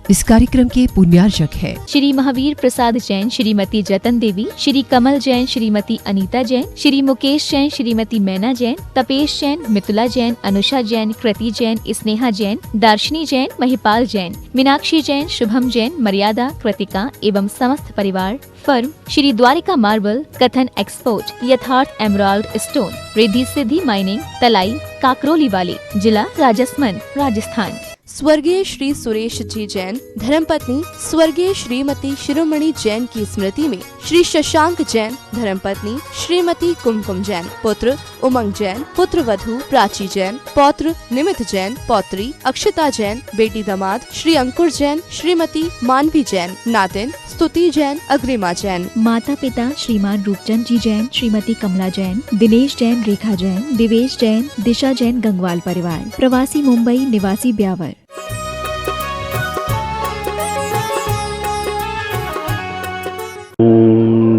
इस कार्यक्रम के पुण्यार्चक है श्री महावीर प्रसाद जैन, श्रीमती जतन देवी, श्री कमल जैन, श्रीमती अनीता जैन, श्री मुकेश जैन, श्रीमती मैना जैन, तपेश जैन, मितुला जैन, अनुषा जैन, कृति जैन, स्नेहा जैन, दार्शनी जैन, महिपाल जैन, मीनाक्षी जैन, शुभम जैन, मर्यादा, कृतिका एवं समस्त परिवार। फर्म श्री द्वारिका मार्बल, कथन एक्सपोर्ट, यथार्थ emerald stone, Riddhi Siddhi mining, तलाई, काकरोली वाली, जिला राजसमंद, राजस्थान। स्वर्गीय श्री सुरेश जी जैन, धर्मपत्नी स्वर्गीय श्रीमती शिरोमणि जैन की स्मृति में श्री शशांक जैन, धर्मपत्नी श्रीमती कुमकुम जैन, पुत्र उमंग जैन, पुत्र वधू प्राची जैन, पौत्र निमित जैन, पौत्री अक्षता जैन, बेटी दामाद श्री अंकुर जैन, श्रीमती मानवी जैन, नातिन स्तुति जैन, अग्रिमा जैन। माता पिता श्रीमान रूपचंद जी जैन, श्रीमती कमला जैन, दिनेश जैन, रेखा जैन, दिवेश जैन, दिशा जैन, गंगवाल परिवार। प्रवासी मुंबई, निवासी ब्यावर।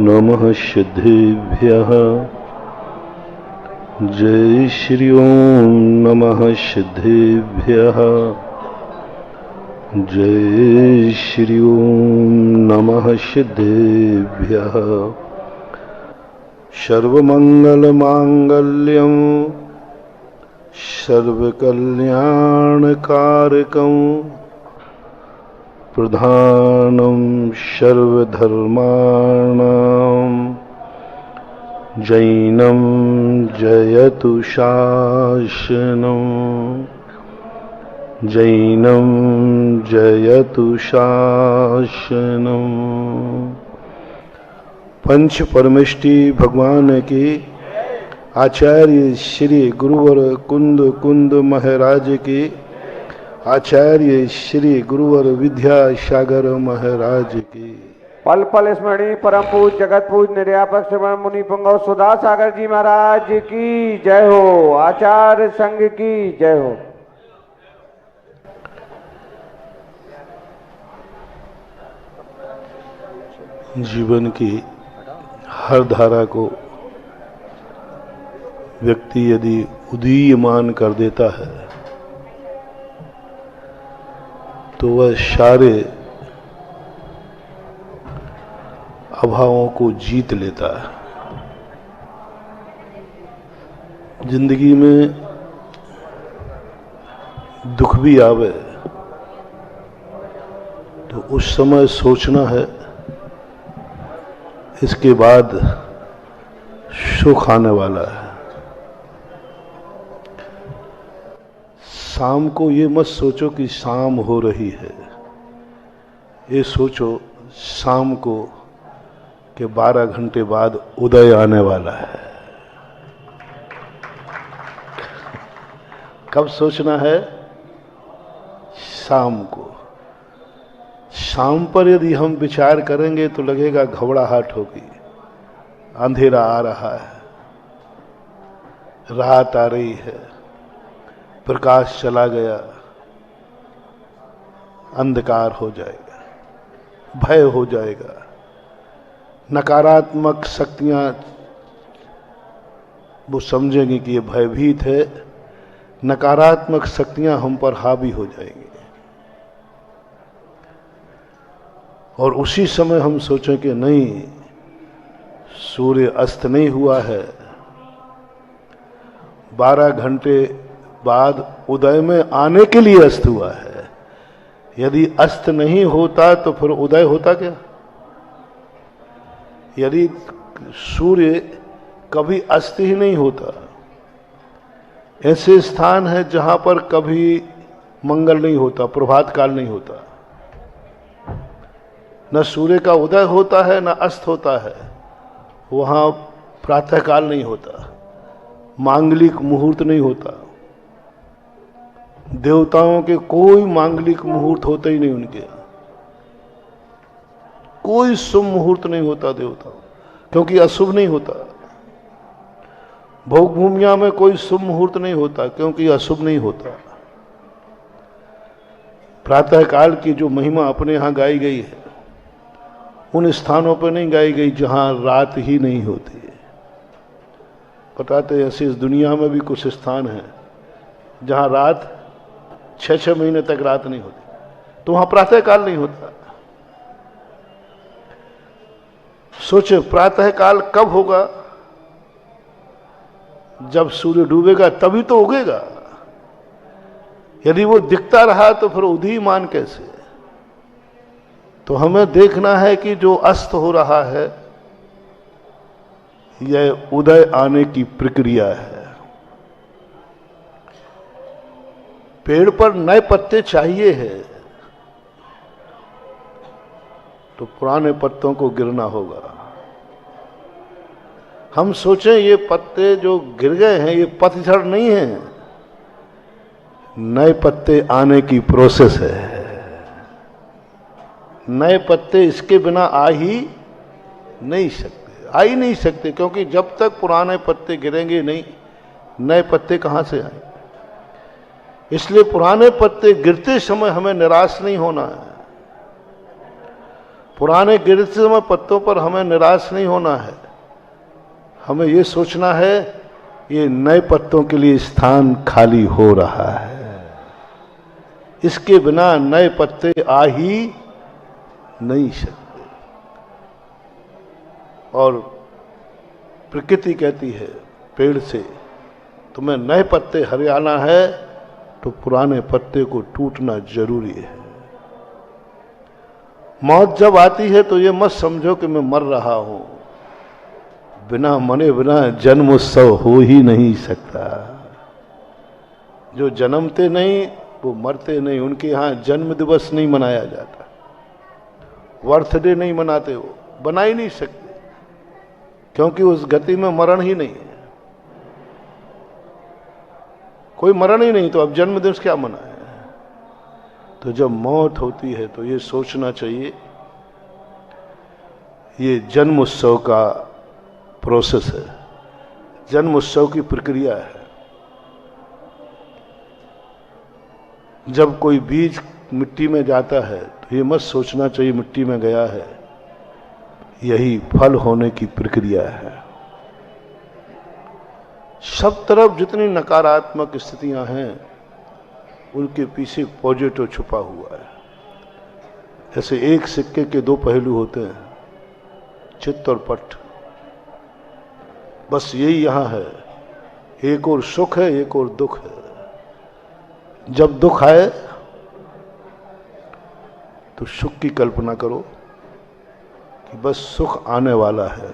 नमः सिद्धेभ्यः। जय श्री ओम नमः सिद्धेभ्यः। जय श्री ओम नमः सिद्धेभ्यः। सर्वमंगल मांगल्यं सर्वकल्याणकारकं प्रधानं सर्वधर्माणां जैनं जयतु शासनं। जैनं जयतु शासनं। पंच परमेष्टि भगवान की आचार्य श्री गुरुवर कुंद कुंद महाराज की आचार्य श्री गुरुवर विद्यासागर महाराज की पल पल स्मरणीय परम पूज जगत पूज निर्यापक श्रवण मुनि पुंगव सुधा सागर जी महाराज की जय हो। आचार्य संघ की जय हो। जीवन की हर धारा को व्यक्ति यदि उदीयमान कर देता है तो वह सारे अभावों को जीत लेता है। जिंदगी में दुख भी आवे तो उस समय सोचना है इसके बाद सुख आने वाला है। शाम को ये मत सोचो कि शाम हो रही है, ये सोचो शाम को कि 12 घंटे बाद उदय आने वाला है। कब सोचना है? शाम को। शाम पर यदि हम विचार करेंगे तो लगेगा घबराहट होगी, अंधेरा आ रहा है, रात आ रही है, प्रकाश चला गया, अंधकार हो जाएगा, भय हो जाएगा, नकारात्मक शक्तियां वो समझेंगी कि ये भयभीत है, नकारात्मक शक्तियां हम पर हावी हो जाएंगी। और उसी समय हम सोचें कि नहीं, सूर्य अस्त नहीं हुआ है, 12 घंटे बाद उदय में आने के लिए अस्त हुआ है। यदि अस्त नहीं होता तो फिर उदय होता क्या? यदि सूर्य कभी अस्त ही नहीं होता, ऐसे स्थान है जहां पर कभी मंगल नहीं होता, प्रभात काल नहीं होता, न सूर्य का उदय होता है न अस्त होता है, वहां प्रातः काल नहीं होता, मांगलिक मुहूर्त नहीं होता। देवताओं के कोई मांगलिक मुहूर्त होते ही नहीं, उनके कोई शुभ मुहूर्त नहीं होता देवताओं, क्योंकि अशुभ नहीं होता। भोग भूमिया में कोई शुभ मुहूर्त नहीं होता, क्योंकि अशुभ नहीं होता। प्रातः काल की जो महिमा अपने यहां गाई गई है, उन स्थानों पर नहीं गाई गई जहां रात ही नहीं होती है। बताते ऐसे इस दुनिया में भी कुछ स्थान हैं जहां रात 6-6 महीने तक रात नहीं होती, तो वहां प्रातः काल नहीं होता। सोचे प्रातः काल कब होगा? जब सूर्य डूबेगा तभी तो उगेगा। यदि वो दिखता रहा तो फिर उदीयमान कैसे? तो हमें देखना है कि जो अस्त हो रहा है यह उदय आने की प्रक्रिया है। पेड़ पर नए पत्ते चाहिए है तो पुराने पत्तों को गिरना होगा। हम सोचें ये पत्ते जो गिर गए हैं ये पतझड़ नहीं है, नए पत्ते आने की प्रोसेस है। नए पत्ते इसके बिना आ ही नहीं सकते, क्योंकि जब तक पुराने पत्ते गिरेंगे नहीं, नए पत्ते कहां से आए? इसलिए पुराने पत्ते गिरते समय हमें निराश नहीं होना है। पुराने गिरते समय पत्तों पर हमें निराश नहीं होना है। हमें यह सोचना है ये नए पत्तों के लिए स्थान खाली हो रहा है, इसके बिना नए पत्ते आ ही नहीं सकते। और प्रकृति कहती है पेड़ से, तुम्हें नए पत्ते हरियाना है तो पुराने पत्ते को टूटना जरूरी है। मौत जब आती है तो ये मत समझो कि मैं मर रहा हूं। बिना मरे बिना जन्म उत्सव हो ही नहीं सकता। जो जन्मते नहीं वो मरते नहीं, उनके यहां जन्म दिवस नहीं मनाया जाता, बर्थडे नहीं मनाते, वो बना ही नहीं सकते, क्योंकि उस गति में मरण ही नहीं है। कोई मरण ही नहीं तो अब जन्म दिवस क्या मनाए? तो जब मौत होती है तो ये सोचना चाहिए ये जन्म उत्सव का प्रोसेस है, जन्म उत्सव की प्रक्रिया है। जब कोई बीज मिट्टी में जाता है तो ये मत सोचना चाहिए मिट्टी में गया है, यही फल होने की प्रक्रिया है। सब तरफ जितनी नकारात्मक स्थितियां हैं उनके पीछे पॉजिटिव छुपा हुआ है। जैसे एक सिक्के के दो पहलू होते हैं, चित्त और पट, बस यही यहां है। एक और सुख है, एक और दुख है। जब दुख आए तो सुख की कल्पना करो कि बस सुख आने वाला है,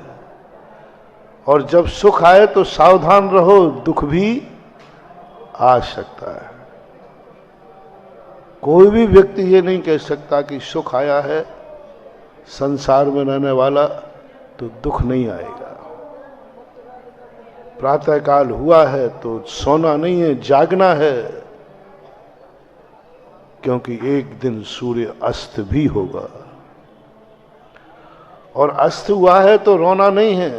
और जब सुख आए तो सावधान रहो, दुख भी आ सकता है। कोई भी व्यक्ति ये नहीं कह सकता कि सुख आया है संसार में रहने वाला तो दुख नहीं आएगा। प्रातः काल हुआ है तो सोना नहीं है, जागना है, क्योंकि एक दिन सूर्य अस्त भी होगा। और अस्त हुआ है तो रोना नहीं है,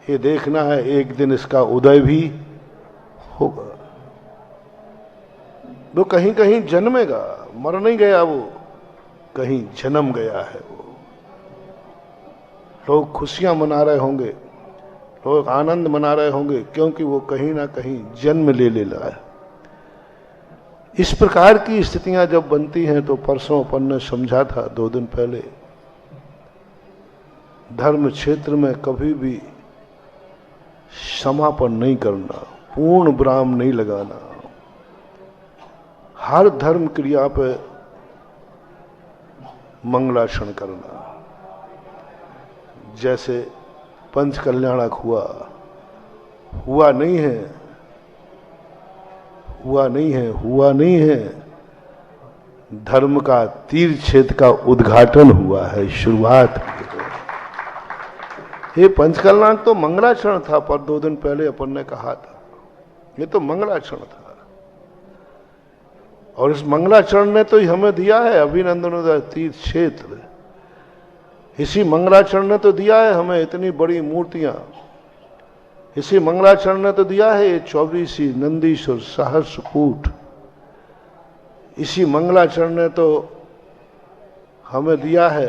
ये देखना है एक दिन इसका उदय भी होगा। वो कहीं कहीं जन्मेगा, मर नहीं गया, वो कहीं जन्म गया है। वो लोग खुशियां मना रहे होंगे, लोग आनंद मना रहे होंगे, क्योंकि वो कहीं ना कहीं जन्म ले रहा है। इस प्रकार की स्थितियां जब बनती हैं तो परसों अपन ने समझा था 2 दिन पहले, धर्म क्षेत्र में कभी भी समापन नहीं करना, पूर्ण विराम नहीं लगाना। हर धर्म क्रिया पे मंगलाचरण करना। जैसे पंच कल्याणक हुआ नहीं है, हुआ नहीं है। धर्म का तीर्थक्षेत्र का उद्घाटन हुआ है, शुरुआत हुई है। ये पंचकल्याण तो मंगलाचरण था, पर 2 दिन पहले अपन ने कहा था ये तो मंगलाचरण था। और इस मंगलाचरण ने तो हमें दिया है अभिनंदन तीर्थ क्षेत्र। इसी मंगलाचरण ने तो दिया है हमें इतनी बड़ी मूर्तियां। इसी मंगलाचरण ने तो दिया है ये 24 नंदीश्वर सहस्रकूट। इसी मंगलाचरण ने तो हमें दिया है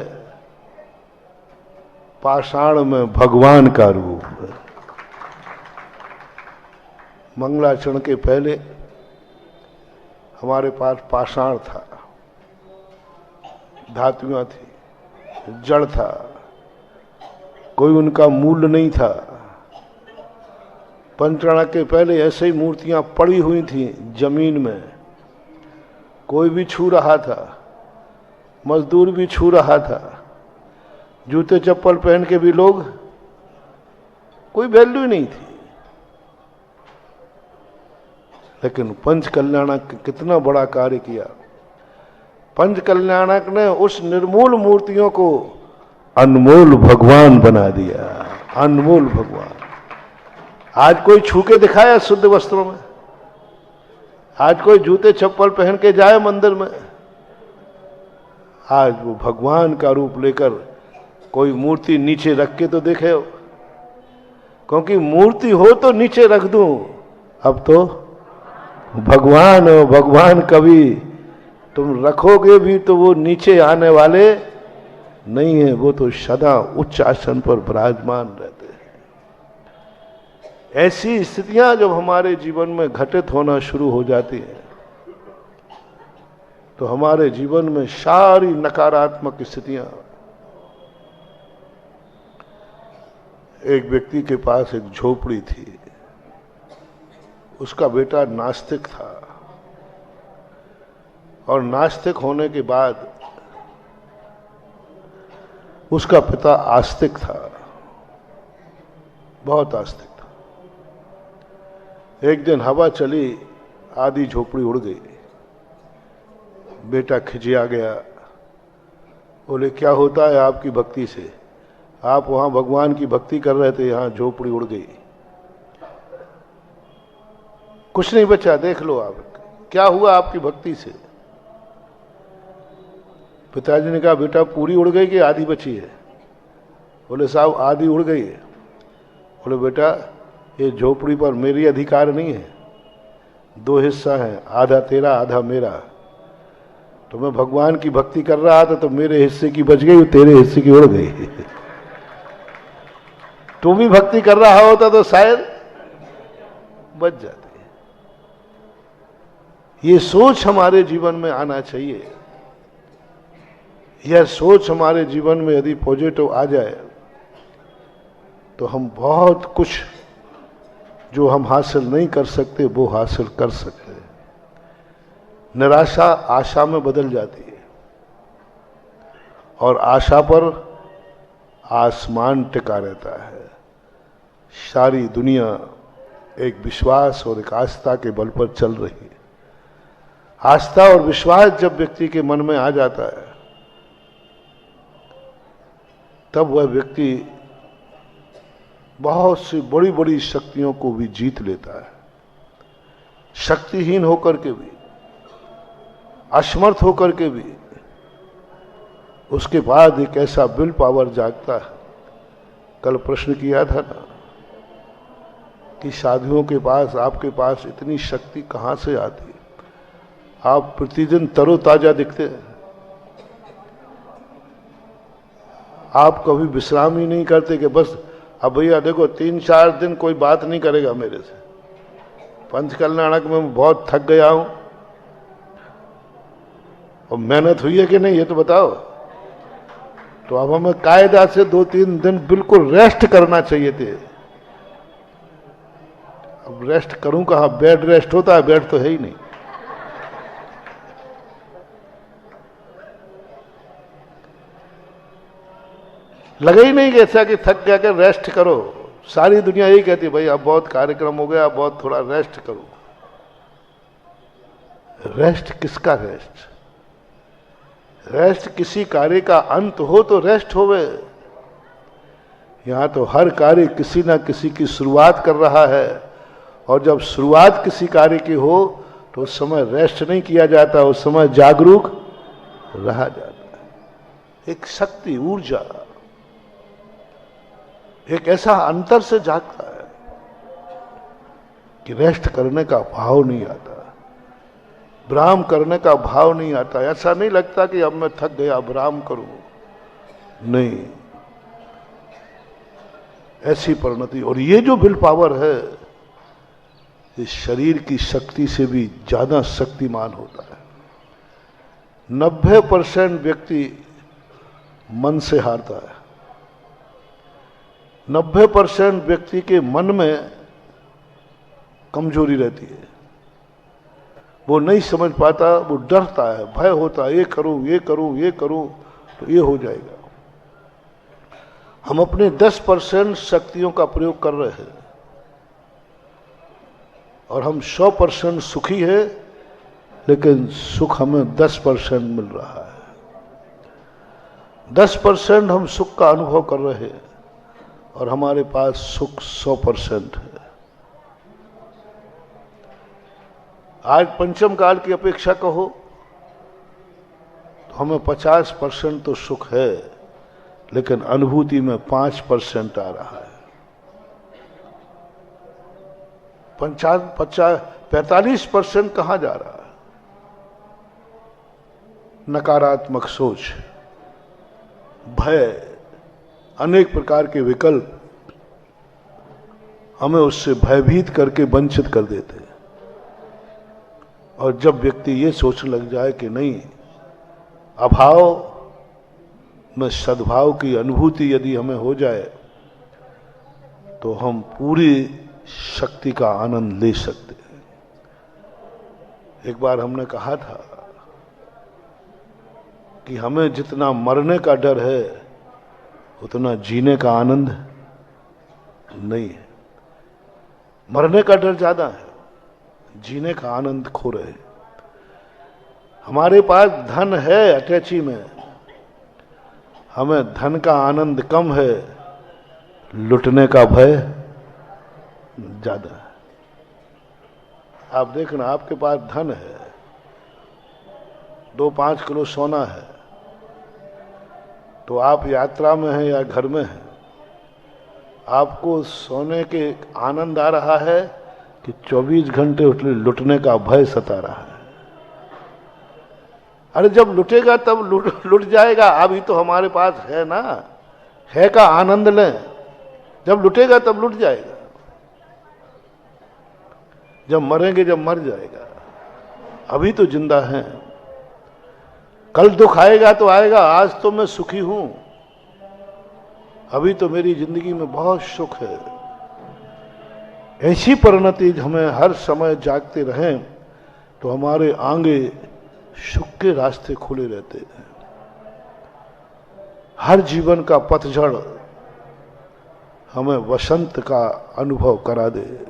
पाषाण में भगवान का रूप। मंगलाचरण के पहले हमारे पास पाषाण था, धातुआं थी, जड़ था, कोई उनका मूल्य नहीं था। पंचराणक के पहले ऐसे ही मूर्तियां पड़ी हुई थी जमीन में, कोई भी छू रहा था, मजदूर भी छू रहा था, जूते चप्पल पहन के भी लोग, कोई वैल्यू ही नहीं थी। लेकिन पंच कल्याणक कितना बड़ा कार्य किया। पंच कल्याणक ने उस निर्मूल मूर्तियों को अनमोल भगवान बना दिया, अनमोल भगवान। आज कोई छू के दिखाया शुद्ध वस्त्रों में, आज कोई जूते चप्पल पहन के जाए मंदिर में, आज वो भगवान का रूप लेकर कोई मूर्ति नीचे रख के तो देखे हो, क्योंकि मूर्ति हो तो नीचे रख दूं, अब तो भगवान हो, भगवान कभी तुम रखोगे भी तो वो नीचे आने वाले नहीं है, वो तो सदा उच्च आसन पर विराजमान रहते हैं। ऐसी स्थितियां जब हमारे जीवन में घटित होना शुरू हो जाती हैं तो हमारे जीवन में सारी नकारात्मक स्थितियां। एक व्यक्ति के पास एक झोपड़ी थी, उसका बेटा नास्तिक था और नास्तिक होने के बाद उसका पिता आस्तिक था, बहुत आस्तिक था। एक दिन हवा चली, आधी झोपड़ी उड़ गई। बेटा खिंचिया गया, बोले क्या होता है आपकी भक्ति से? आप वहां भगवान की भक्ति कर रहे थे, यहां झोपड़ी उड़ गई, कुछ नहीं बचा, देख लो आप क्या हुआ आपकी भक्ति से। पिताजी ने कहा बेटा पूरी उड़ गई कि आधी बची है? बोले साहब आधी उड़ गई है। बोले बेटा ये झोपड़ी पर मेरी अधिकार नहीं है, दो हिस्सा है, आधा तेरा आधा मेरा। तो मैं भगवान की भक्ति कर रहा था तो मेरे हिस्से की बच गई, तेरे हिस्से की उड़ गई। तू भी भक्ति कर रहा होता तो शायद बच जाती। ये सोच हमारे जीवन में आना चाहिए। यह सोच हमारे जीवन में यदि पॉजिटिव आ जाए तो हम बहुत कुछ जो हम हासिल नहीं कर सकते वो हासिल कर सकते हैं। निराशा आशा में बदल जाती है और आशा पर आसमान टिका रहता है। सारी दुनिया एक विश्वास और एक आस्था के बल पर चल रही है। आस्था और विश्वास जब व्यक्ति के मन में आ जाता है तब वह व्यक्ति बहुत सी बड़ी बड़ी शक्तियों को भी जीत लेता है। शक्तिहीन होकर के भी, असमर्थ होकर के भी उसके बाद एक ऐसा विल पावर जागता है। कल प्रश्न किया था ना कि साधुओं के पास, आपके पास इतनी शक्ति कहां से आती है? आप प्रतिदिन तरोताजा दिखते हैं, आप कभी विश्राम ही नहीं करते कि बस अब भैया देखो 3-4 दिन कोई बात नहीं करेगा मेरे से, पंच कल्याणक में मैं बहुत थक गया हूं। और मेहनत हुई है कि नहीं ये तो बताओ। तो अब हमें कायदा से 2-3 दिन बिल्कुल रेस्ट करना चाहिए थे। अब रेस्ट करूं कहां? बेड रेस्ट होता है? बेड तो है ही नहीं। लगा ही नहीं ऐसा कि थक गया कि रेस्ट करो। सारी दुनिया यही कहती है भाई अब बहुत कार्यक्रम हो गया, अब बहुत थोड़ा रेस्ट करो। रेस्ट किसका रेस्ट? रेस्ट किसी कार्य का अंत हो तो रेस्ट होवे। यहां तो हर कार्य किसी ना किसी की शुरुआत कर रहा है और जब शुरुआत किसी कार्य की हो तो उस समय रेस्ट नहीं किया जाता, उस समय जागरूक रहा जाता है। एक शक्ति, ऊर्जा, एक ऐसा अंतर से जागता है कि रेस्ट करने का भाव नहीं आता, विराम करने का भाव नहीं आता। ऐसा नहीं लगता कि अब मैं थक गया विराम करूं, नहीं, ऐसी परिणति। और ये जो विल पावर है इस शरीर की शक्ति से भी ज्यादा शक्तिमान होता है। 90% व्यक्ति मन से हारता है। 90% व्यक्ति के मन में कमजोरी रहती है, वो नहीं समझ पाता, वो डरता है, भय होता है, ये करूं ये करूं ये करूं तो ये हो जाएगा। हम अपने 10% शक्तियों का प्रयोग कर रहे हैं और हम 100% सुखी है, लेकिन सुख हमें 10% मिल रहा है। 10% हम सुख का अनुभव कर रहे हैं और हमारे पास सुख 100% है। आज पंचम काल की अपेक्षा कहो तो हमें 50% तो सुख है, लेकिन अनुभूति में 5% आ रहा है। 45% कहां जा रहा है? नकारात्मक सोच, भय, अनेक प्रकार के विकल्प हमें उससे भयभीत करके वंचित कर देते हैं। और जब व्यक्ति ये सोचने लग जाए कि नहीं, अभाव में सद्भाव की अनुभूति यदि हमें हो जाए तो हम पूरी शक्ति का आनंद ले सकते हैं। एक बार हमने कहा था कि हमें जितना मरने का डर है उतना जीने का आनंद नहीं है। मरने का डर ज्यादा है, जीने का आनंद खो रहे। हमारे पास धन है अटैची में, हमें धन का आनंद कम है, लुटने का भय ज्यादा है। आप देखना, आपके पास धन है, 2-5 किलो सोना है, तो आप यात्रा में हैं या घर में हैं, आपको सोने के आनंद आ रहा है कि 24 घंटे उसने लुटने का भय सता रहा है। अरे जब लुटेगा तब लुट जाएगा, अभी तो हमारे पास है ना, है का आनंद लें। जब लुटेगा तब लुट जाएगा, जब मरेंगे जब मर जाएगा। अभी तो जिंदा हैं, कल दुख आएगा तो आएगा, आज तो मैं सुखी हूं, अभी तो मेरी जिंदगी में बहुत सुख है। ऐसी परिणति हमें हर समय जागते रहें तो हमारे आगे सुख के रास्ते खुले रहते हैं। हर जीवन का पतझड़ हमें वसंत का अनुभव करा दे।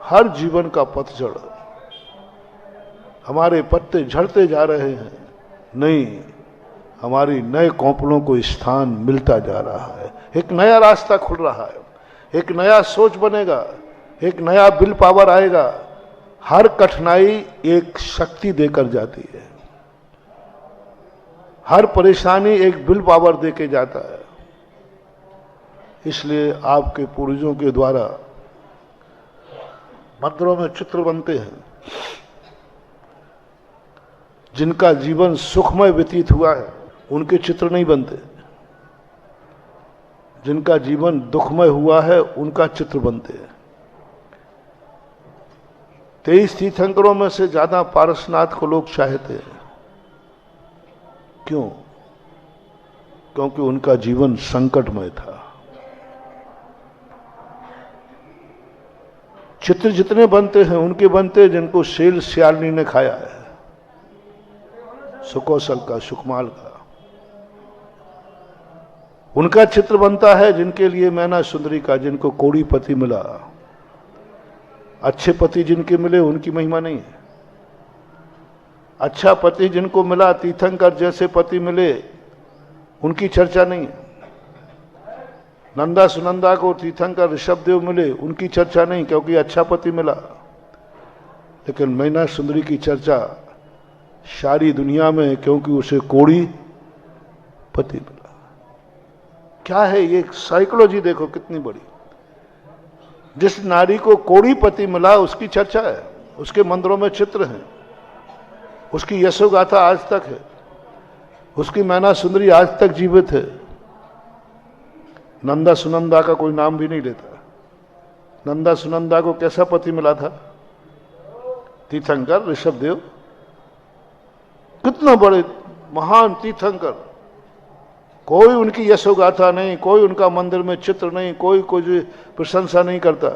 हर जीवन का पतझड़, हमारे पत्ते झड़ते जा रहे हैं, नहीं, हमारी नए कौपलों को स्थान मिलता जा रहा है। एक नया रास्ता खुल रहा है, एक नया सोच बनेगा, एक नया विल पावर आएगा। हर कठिनाई एक शक्ति देकर जाती है, हर परेशानी एक विल पावर देके जाता है। इसलिए आपके पूर्वजों के द्वारा मंदिरों में चित्र बनते हैं, जिनका जीवन सुखमय व्यतीत हुआ है उनके चित्र नहीं बनते, जिनका जीवन दुखमय हुआ है उनका चित्र बनते हैं। 23 तीर्थंकरों में से ज्यादा पारसनाथ को लोग चाहते हैं। क्यों? क्योंकि उनका जीवन संकटमय था। चित्र जितने बनते हैं उनके बनते जिनको शेल सियालनी ने खाया है, सुकौशल का, सुकमाल का। उनका चित्र बनता है जिनके लिए मैना सुंदरी का, जिनको कोड़ी पति मिला। अच्छे पति जिनके मिले उनकी महिमा नहीं है। अच्छा पति जिनको मिला, तीर्थंकर जैसे पति मिले, उनकी चर्चा नहीं है। नंदा सुनंदा को तीर्थंकर ऋषभदेव मिले, उनकी चर्चा नहीं, क्योंकि अच्छा पति मिला। लेकिन मैना सुंदरी की चर्चा सारी दुनिया में है, क्योंकि उसे कोड़ी पति मिला। क्या है ये साइकोलॉजी? देखो कितनी बड़ी। जिस नारी को कोड़ी पति मिला उसकी चर्चा है, उसके मंदिरों में चित्र हैं, उसकी यशोगाथा आज तक है, उसकी मैना सुंदरी आज तक जीवित है। नंदा सुनंदा का कोई नाम भी नहीं लेता। नंदा सुनंदा को कैसा पति मिला था? तीर्थंकर ऋषभदेव। कितना बड़े महान तीर्थंकर, कोई उनकी यशोगाथा नहीं, कोई उनका मंदिर में चित्र नहीं, कोई कोई प्रशंसा नहीं करता,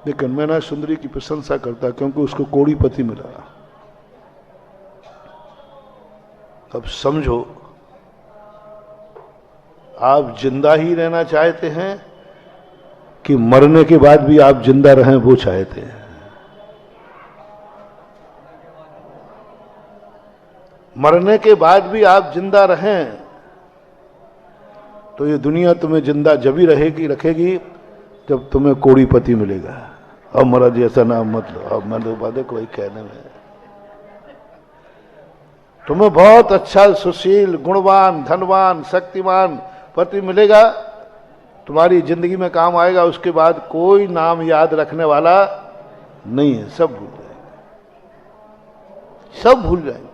लेकिन मैना सुंदरी की प्रशंसा करता क्योंकि उसको कोड़ीपति मिला। अब समझो, आप जिंदा ही रहना चाहते हैं कि मरने के बाद भी आप जिंदा रहें वो चाहते हैं? मरने के बाद भी आप जिंदा रहें तो ये दुनिया तुम्हें जिंदा जब ही रखेगी जब तुम्हें कोड़ीपति मिलेगा। अब महाराज जी ऐसा नाम मत लो, अब मैं बाधे कोई कहने में, तुम्हें बहुत अच्छा सुशील गुणवान धनवान शक्तिमान पति मिलेगा, तुम्हारी जिंदगी में काम आएगा, उसके बाद कोई नाम याद रखने वाला नहीं है, सब भूल जाएंगे, सब भूल जाएंगे।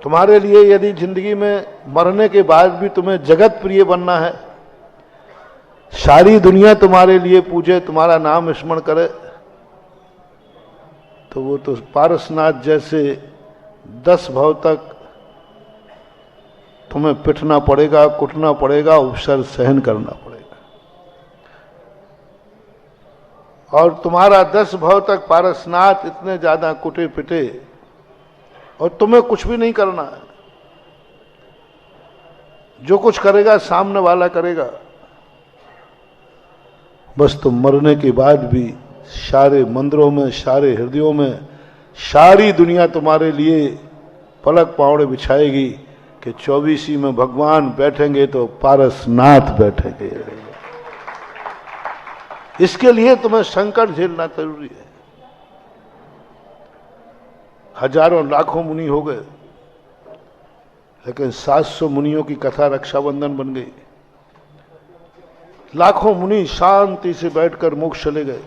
तुम्हारे लिए यदि जिंदगी में मरने के बाद भी तुम्हें जगत प्रिय बनना है, सारी दुनिया तुम्हारे लिए पूजे, तुम्हारा नाम स्मरण करे, तो वो तो पारसनाथ जैसे 10 भव तक तुम्हें पिटना पड़ेगा, कुटना पड़ेगा, उपसर सहन करना पड़ेगा। और तुम्हारा 10 भव तक पारसनाथ इतने ज्यादा कुटे पिटे और तुम्हें कुछ भी नहीं करना है, जो कुछ करेगा सामने वाला करेगा। बस तुम मरने के बाद भी सारे मंदिरों में, सारे हृदयों में सारी दुनिया तुम्हारे लिए पलक पावड़े बिछाएगी कि 24 में भगवान बैठेंगे तो पारसनाथ बैठेंगे। इसके लिए तुम्हें संकट झेलना जरूरी है। हजारों लाखों मुनि हो गए, लेकिन 700 मुनियों की कथा रक्षाबंधन बन गई। लाखों मुनि शांति से बैठकर मोक्ष चले गए,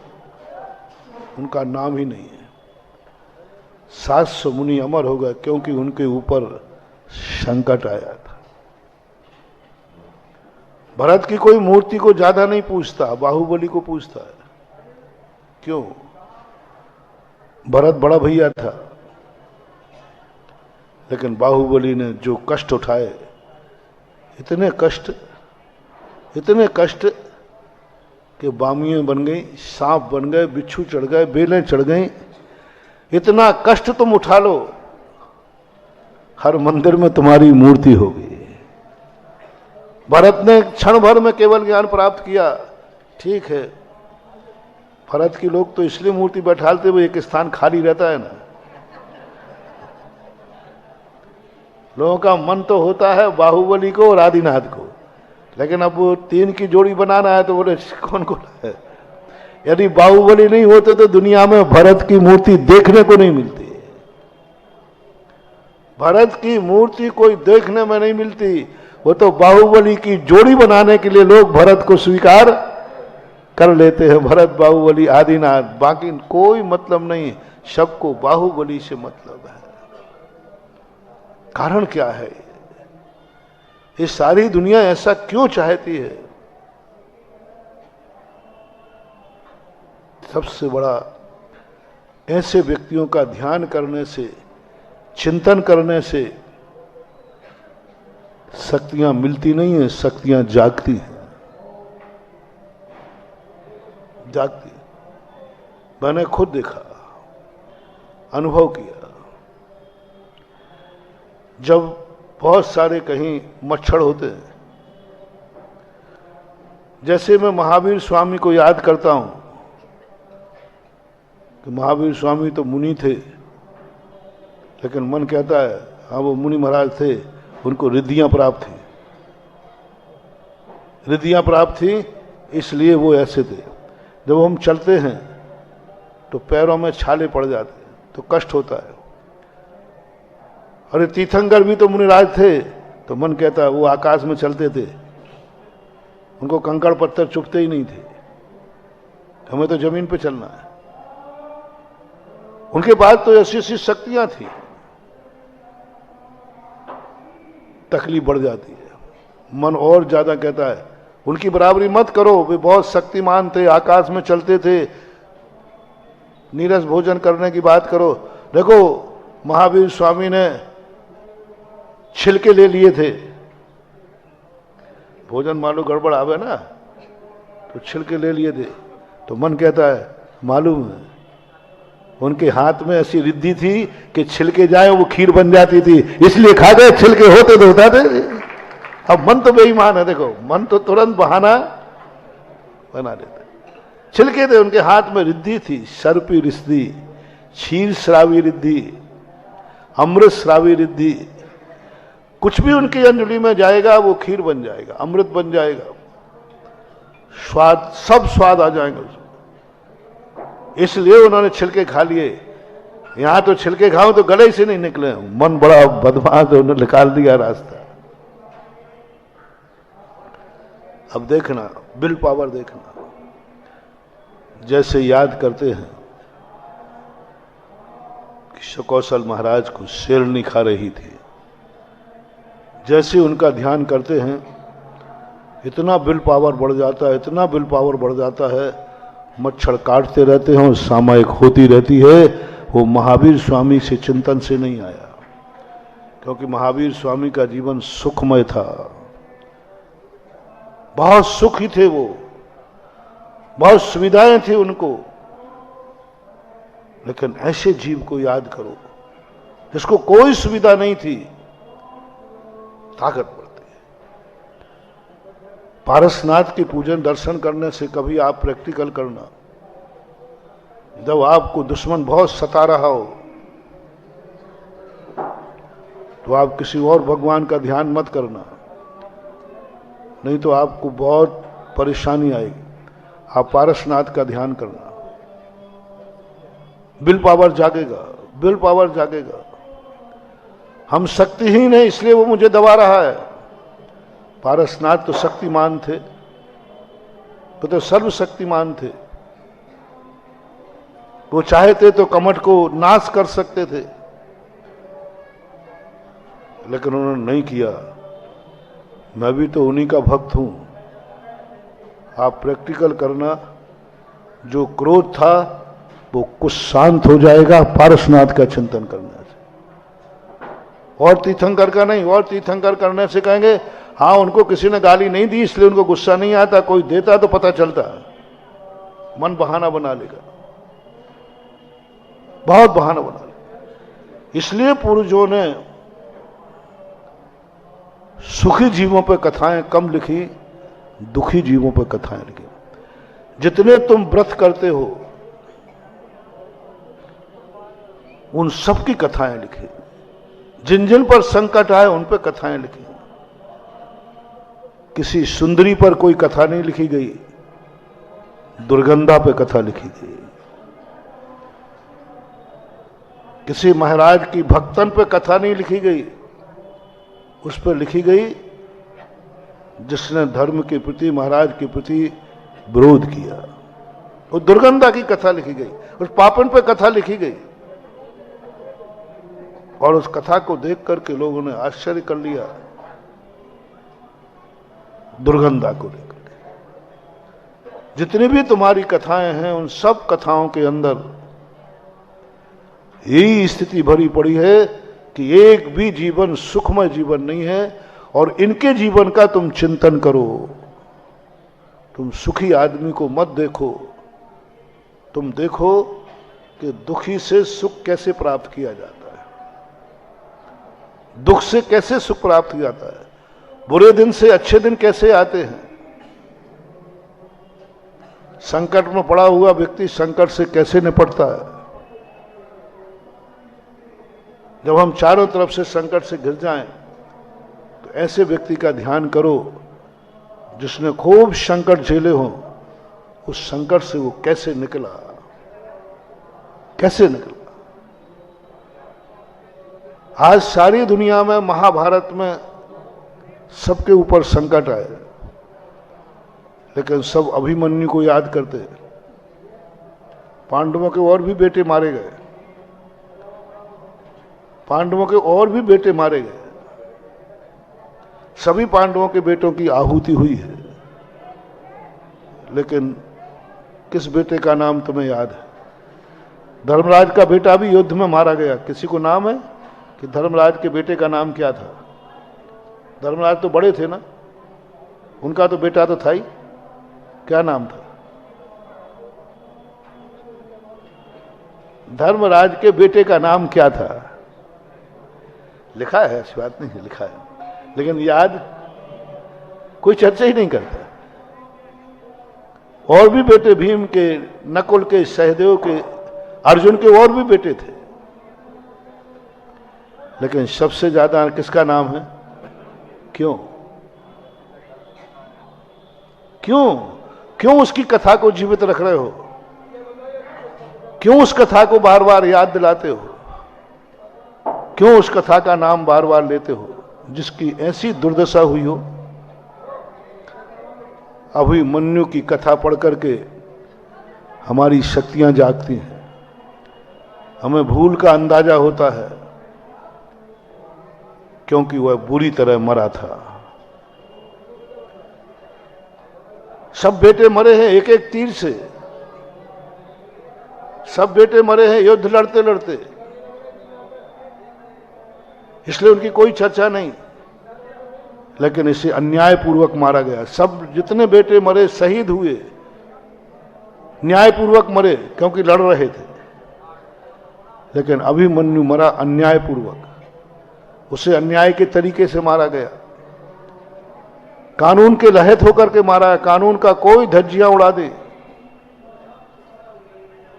उनका नाम ही नहीं है। 700 मुनि अमर हो गए क्योंकि उनके ऊपर संकट आया था। भरत की कोई मूर्ति को ज्यादा नहीं पूछता, बाहुबली को पूछता है। क्यों? भरत बड़ा भैया था, लेकिन बाहुबली ने जो कष्ट उठाए, इतने कष्ट कि बामियां बन गई, सांप बन गए, बिच्छू चढ़ गए, बेलें चढ़ गई। इतना कष्ट तुम उठा लो, हर मंदिर में तुम्हारी मूर्ति होगी। भरत ने क्षण भर में केवल ज्ञान प्राप्त किया, ठीक है। भरत की लोग तो इसलिए मूर्ति बैठालते हुए एक स्थान खाली रहता है ना, लोगों का मन तो होता है बाहुबली को और आदिनाथ को, लेकिन अब वो 3 की जोड़ी बनाना है तो बोले कौन कौन है। यदि बाहुबली नहीं होते तो दुनिया में भरत की मूर्ति देखने को नहीं मिलती। भरत की मूर्ति कोई देखने में नहीं मिलती, वो तो बाहुबली की जोड़ी बनाने के लिए लोग भरत को स्वीकार कर लेते हैं। भरत बाहुबली आदिनाथ, बाकी कोई मतलब नहीं, सबको बाहुबली से मतलब है। कारण क्या है? ये सारी दुनिया ऐसा क्यों चाहती है? सबसे बड़ा, ऐसे व्यक्तियों का ध्यान करने से, चिंतन करने से शक्तियां मिलती नहीं है, शक्तियां जागती हैं, जागती। मैंने खुद देखा, अनुभव किया। जब बहुत सारे कहीं मच्छर होते हैं, जैसे मैं महावीर स्वामी को याद करता हूं कि महावीर स्वामी तो मुनि थे, लेकिन मन कहता है हाँ वो मुनि महाराज थे, उनको रिद्धियां प्राप्त थी, रिद्धियां प्राप्त थी, इसलिए वो ऐसे थे। जब हम चलते हैं तो पैरों में छाले पड़ जाते हैं तो कष्ट होता है। अरे तीर्थंकर भी तो मुनिराज थे, तो मन कहता है वो आकाश में चलते थे, उनको कंकड़ पत्थर चुभते ही नहीं थे, हमें तो जमीन पे चलना है। उनके पास तो ऐसी ऐसी शक्तियां थी, तकलीफ बढ़ जाती है, मन और ज्यादा कहता है उनकी बराबरी मत करो, वे बहुत शक्तिमान थे, आकाश में चलते थे, नीरस भोजन करने की बात करो। देखो महावीर स्वामी ने छिलके ले लिए थे, भोजन मालूम गड़बड़ आवे ना तो छिलके ले लिए थे, तो मन कहता है मालूम है उनके हाथ में ऐसी रिद्धि थी कि छिलके जाए वो खीर बन जाती थी, इसलिए खा गए, छिलके होते तो होता थे। अब मन तो बेईमान है, देखो मन तो तुरंत बहाना बना देता। छिलके थे उनके हाथ में, रिद्धि थी, सर्पी रिद्धि, क्षीर श्रावी रिद्धि, अमृत श्रावी रिद्धि। कुछ भी उनकी अंजलि में जाएगा वो खीर बन जाएगा, अमृत बन जाएगा, स्वाद, सब स्वाद आ जाएंगे उसमें। इसलिए उन्होंने छिलके खा लिए। यहां तो छिलके खाओ तो गले से नहीं निकले, मन बड़ा बदमाश है, उन्होंने निकाल दिया रास्ता। अब देखना, विल पावर देखना, जैसे याद करते हैं कि शकौशल महाराज को शेरनी खा रही थी, जैसे उनका ध्यान करते हैं इतना विल पावर बढ़ जाता है, इतना विल पावर बढ़ जाता है, मच्छर काटते रहते हैं और सामयिक होती रहती है। वो महावीर स्वामी से चिंतन से नहीं आया, क्योंकि महावीर स्वामी का जीवन सुखमय था, बहुत सुखी थे वो, बहुत सुविधाएं थी उनको। लेकिन ऐसे जीव को याद करो जिसको कोई सुविधा नहीं थी, ताकत बढ़ती है। पारसनाथ की पूजन दर्शन करने से कभी आप प्रैक्टिकल करना, जब आपको दुश्मन बहुत सता रहा हो तो आप किसी और भगवान का ध्यान मत करना, नहीं तो आपको बहुत परेशानी आएगी। आप पारसनाथ का ध्यान करना, विल पावर जागेगा, विल पावर जागेगा। हम शक्तिहीन है इसलिए वो मुझे दबा रहा है। पारसनाथ तो शक्तिमान थे, वो तो सर्वशक्तिमान थे, वो चाहते तो कमठ को नाश कर सकते थे, लेकिन उन्होंने नहीं किया। मैं भी तो उन्हीं का भक्त हूं। आप प्रैक्टिकल करना, जो क्रोध था वो कुछ शांत हो जाएगा पारसनाथ का चिंतन करने से, और तीर्थंकर का नहीं। और तीर्थंकर करने से कहेंगे हाँ उनको किसी ने गाली नहीं दी इसलिए उनको गुस्सा नहीं आता, कोई देता तो पता चलता, मन बहाना बना लेगा, बहुत बहाना बना लेगा। इसलिए पूर्वजों ने सुखी जीवों पर कथाएं कम लिखी, दुखी जीवों पर कथाएं लिखी। जितने तुम व्रत करते हो उन सब की कथाएं लिखी, जिन जिन पर संकट आए उन पर कथाएं लिखी। किसी सुंदरी पर कोई कथा नहीं लिखी गई, दुर्गंधा पे कथा लिखी गई। किसी महाराज की भक्तन पे कथा नहीं लिखी गई, उस पर लिखी गई जिसने धर्म के प्रति, महाराज के प्रति विरोध किया। वो दुर्गंधा की कथा लिखी गई, उस पापन पे कथा लिखी गई, और उस कथा को देख करके लोगों ने आश्चर्य कर लिया दुर्गंधा को लेकर। जितनी भी तुम्हारी कथाएं हैं उन सब कथाओं के अंदर यही स्थिति भरी पड़ी है कि एक भी जीवन सुखमय जीवन नहीं है, और इनके जीवन का तुम चिंतन करो। तुम सुखी आदमी को मत देखो, तुम देखो कि दुखी से सुख कैसे प्राप्त किया जाता है, दुख से कैसे सुख प्राप्त किया जाता है, बुरे दिन से अच्छे दिन कैसे आते हैं, संकट में पड़ा हुआ व्यक्ति संकट से कैसे निपटता है। जब हम चारों तरफ से संकट से घिर जाएं तो ऐसे व्यक्ति का ध्यान करो जिसने खूब संकट झेले हो, उस संकट से वो कैसे निकला, कैसे निकला। आज सारी दुनिया में, महाभारत में सबके ऊपर संकट आए, लेकिन सब अभिमन्यु को याद करते। पांडवों के और भी बेटे मारे गए, पांडवों के और भी बेटे मारे गए, सभी पांडवों के बेटों की आहुति हुई है, लेकिन किस बेटे का नाम तुम्हें याद है? धर्मराज का बेटा भी युद्ध में मारा गया। किसी को नाम है कि धर्मराज के बेटे का नाम क्या था? धर्मराज तो बड़े थे ना, उनका तो बेटा तो था ही। क्या नाम था? धर्मराज के बेटे का नाम क्या था? लिखा है, ऐसी बात नहीं है, लिखा है, लेकिन याद कोई चर्चा ही नहीं करता। और भी बेटे भीम के, नकुल के, सहदेव के, अर्जुन के और भी बेटे थे, लेकिन सबसे ज्यादा किसका नाम है? क्यों क्यों क्यों उसकी कथा को जीवित रख रहे हो? क्यों उस कथा को बार बार याद दिलाते हो? क्यों उस कथा का नाम बार बार लेते हो जिसकी ऐसी दुर्दशा हुई हो? अभिमन्यु की कथा पढ़ करके हमारी शक्तियां जागती हैं, हमें भूल का अंदाजा होता है, क्योंकि वह बुरी तरह मरा था। सब बेटे मरे हैं एक एक तीर से, सब बेटे मरे हैं युद्ध लड़ते लड़ते, इसलिए उनकी कोई चर्चा नहीं, लेकिन इसे अन्यायपूर्वक मारा गया। सब जितने बेटे मरे शहीद हुए, न्यायपूर्वक मरे क्योंकि लड़ रहे थे, लेकिन अभिमन्यु मरा अन्यायपूर्वक, उसे अन्याय के तरीके से मारा गया, कानून के लहत होकर के मारा। कानून का कोई धज्जियां उड़ा दे,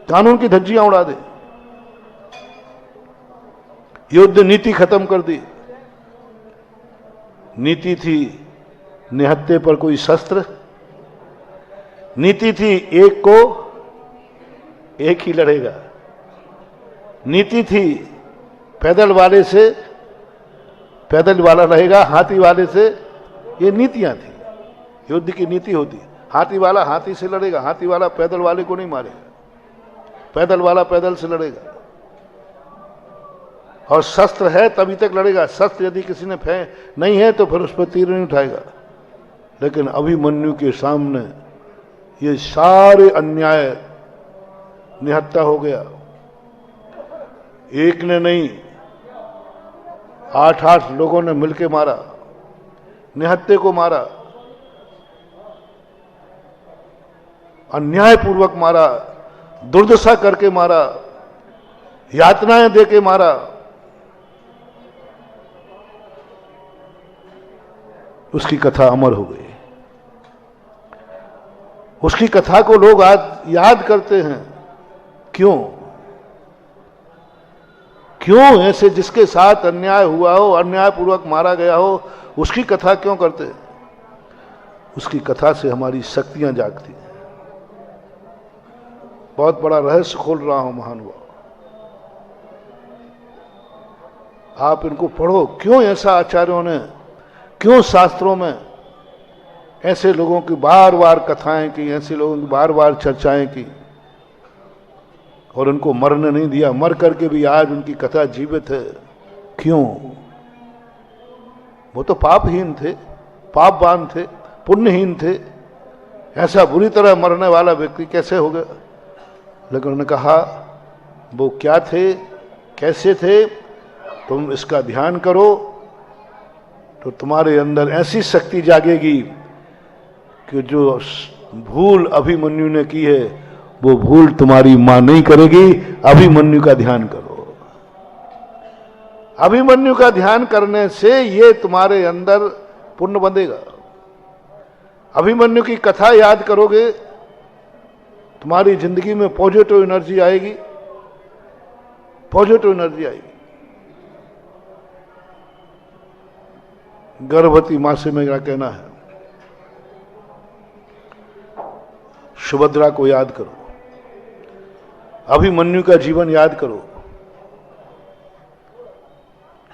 कानून की धज्जियां उड़ा दे, युद्ध नीति खत्म कर दी। नीति थी निहत्थे पर कोई शस्त्र, नीति थी एक को एक ही लड़ेगा, नीति थी पैदल वाले से पैदल वाला रहेगा, हाथी वाले से, ये नीतियां थी। युद्ध की नीति होती, हाथी वाला हाथी से लड़ेगा, हाथी वाला पैदल वाले को नहीं मारेगा, पैदल वाला पैदल से लड़ेगा, और शस्त्र है तभी तक लड़ेगा। शस्त्र यदि किसी ने नहीं है तो फिर उस पर तीर नहीं उठाएगा। लेकिन अभिमन्यु के सामने ये सारे अन्याय निहत्था हो गया। एक ने नहीं, 8-8 लोगों ने मिलकर मारा, निहत्थे को मारा, अन्यायपूर्वक मारा, दुर्दशा करके मारा, यातनाएं देके मारा। उसकी कथा अमर हो गई। उसकी कथा को लोग आज याद करते हैं। क्यों क्यों ऐसे जिसके साथ अन्याय हुआ हो, अन्यायपूर्वक मारा गया हो, उसकी कथा क्यों करते? उसकी कथा से हमारी शक्तियां जागती हैं। बहुत बड़ा रहस्य खोल रहा हूं महानुभाव, आप इनको पढ़ो। क्यों ऐसा आचार्यों ने, क्यों शास्त्रों में ऐसे लोगों की बार बार कथाएं की, ऐसे लोगों की बार बार चर्चाएं की, और उनको मरने नहीं दिया। मर करके भी आज उनकी कथा जीवित है। क्यों? वो तो पापहीन थे, पापवान थे, पुण्यहीन थे। ऐसा बुरी तरह मरने वाला व्यक्ति कैसे हो गया? लेकिन उन्होंने कहा वो क्या थे, कैसे थे, तुम इसका ध्यान करो तो तुम्हारे अंदर ऐसी शक्ति जागेगी कि जो भूल अभिमन्यु ने की है वो भूल तुम्हारी मां नहीं करेगी। अभिमन्यु का ध्यान करो। अभिमन्यु का ध्यान करने से ये तुम्हारे अंदर पुण्य बंधेगा। अभिमन्यु की कथा याद करोगे, तुम्हारी जिंदगी में पॉजिटिव एनर्जी आएगी, पॉजिटिव एनर्जी आएगी। गर्भवती मां से मेरा कहना है, सुभद्रा को याद करो, अभिमन्यु का जीवन याद करो।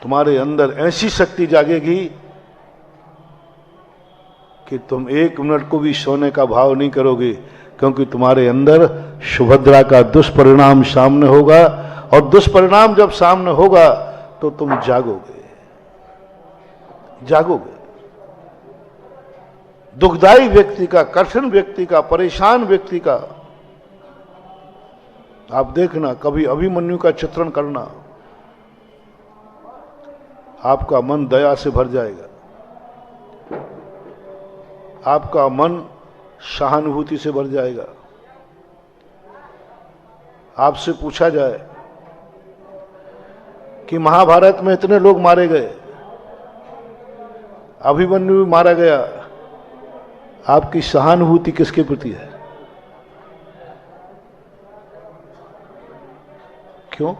तुम्हारे अंदर ऐसी शक्ति जागेगी कि तुम 1 मिनट को भी सोने का भाव नहीं करोगे, क्योंकि तुम्हारे अंदर सुभद्रा का दुष्परिणाम सामने होगा, और दुष्परिणाम जब सामने होगा तो तुम जागोगे, जागोगे। दुखदाई व्यक्ति का, कठिन व्यक्ति का, परेशान व्यक्ति का आप देखना, कभी अभिमन्यु का चित्रण करना, आपका मन दया से भर जाएगा, आपका मन सहानुभूति से भर जाएगा। आपसे पूछा जाए कि महाभारत में इतने लोग मारे गए, अभिमन्यु भी मारा गया, आपकी सहानुभूति किसके प्रति है? क्यों?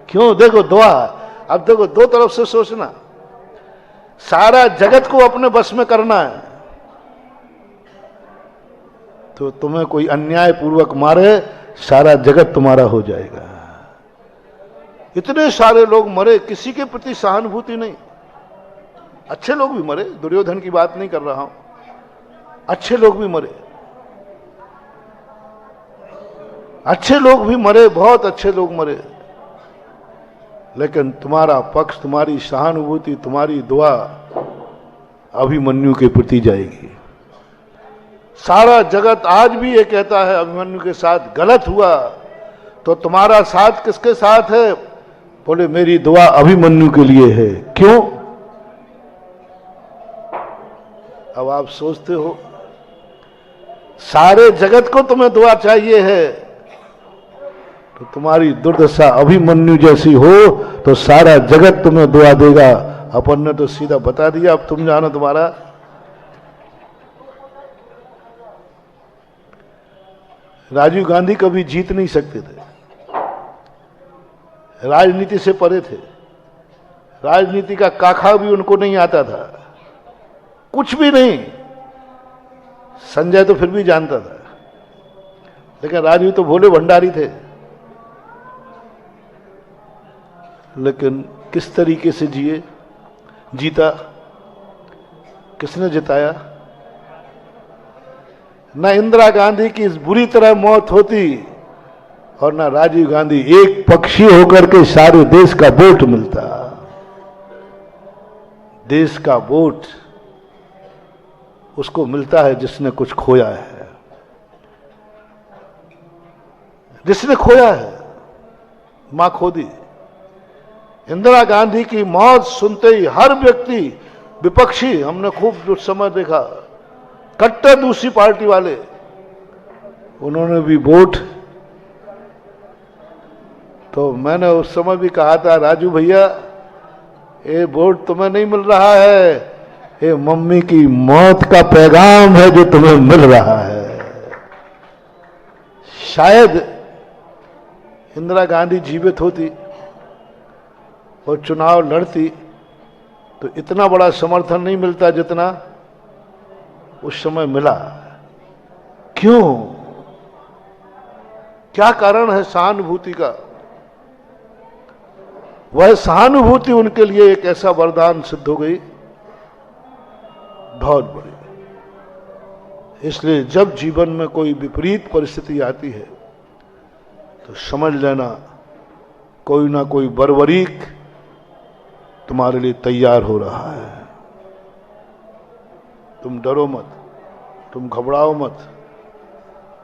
क्यों? देखो दुआ, अब देखो दो तरफ से सोचना, सारा जगत को अपने बस में करना है, तो तुम्हें कोई अन्याय पूर्वक मारे, सारा जगत तुम्हारा हो जाएगा। इतने सारे लोग मरे, किसी के प्रति सहानुभूति नहीं। अच्छे लोग भी मरे, दुर्योधन की बात नहीं कर रहा हूं, अच्छे लोग भी मरे, अच्छे लोग भी मरे, बहुत अच्छे लोग मरे, लेकिन तुम्हारा पक्ष, तुम्हारी सहानुभूति, तुम्हारी दुआ अभिमन्यु के प्रति जाएगी। सारा जगत आज भी ये कहता है अभिमन्यु के साथ गलत हुआ, तो तुम्हारा साथ किसके साथ है? बोले मेरी दुआ अभिमन्यु के लिए है। क्यों? अब आप सोचते हो सारे जगत को तुम्हें दुआ चाहिए है, तो तुम्हारी दुर्दशा अभिमन्यु जैसी हो तो सारा जगत तुम्हें दुआ देगा। अपन ने तो सीधा बता दिया, अब तुम जानो तुम्हारा। राजीव गांधी कभी जीत नहीं सकते थे, राजनीति से परे थे, राजनीति का काखा भी उनको नहीं आता था, कुछ भी नहीं। संजय तो फिर भी जानता था, लेकिन राजीव तो भोले भंडारी थे। लेकिन किस तरीके से जीता, किसने जिताया? न इंदिरा गांधी की इस बुरी तरह मौत होती और न राजीव गांधी एक पक्षी होकर के सारे देश का वोट मिलता। देश का वोट उसको मिलता है जिसने कुछ खोया है, जिसने खोया है। मां खो दी। इंदिरा गांधी की मौत सुनते ही हर व्यक्ति, विपक्षी, हमने खूब जो समय देखा, कट्टर दूसरी पार्टी वाले, उन्होंने भी वोट। तो मैंने उस समय भी कहा था, राजू भैया ये वोट तुम्हें नहीं मिल रहा है, ये मम्मी की मौत का पैगाम है जो तुम्हें मिल रहा है। शायद इंदिरा गांधी जीवित होती और चुनाव लड़ती तो इतना बड़ा समर्थन नहीं मिलता जितना उस समय मिला। क्यों? क्या कारण है सहानुभूति का? वह सहानुभूति उनके लिए एक ऐसा वरदान सिद्ध हो गई, बहुत बड़ी। इसलिए जब जीवन में कोई विपरीत परिस्थिति आती है तो समझ लेना कोई ना कोई बर्बरीक तुम्हारे लिए तैयार हो रहा है। तुम डरो मत, तुम घबराओ मत,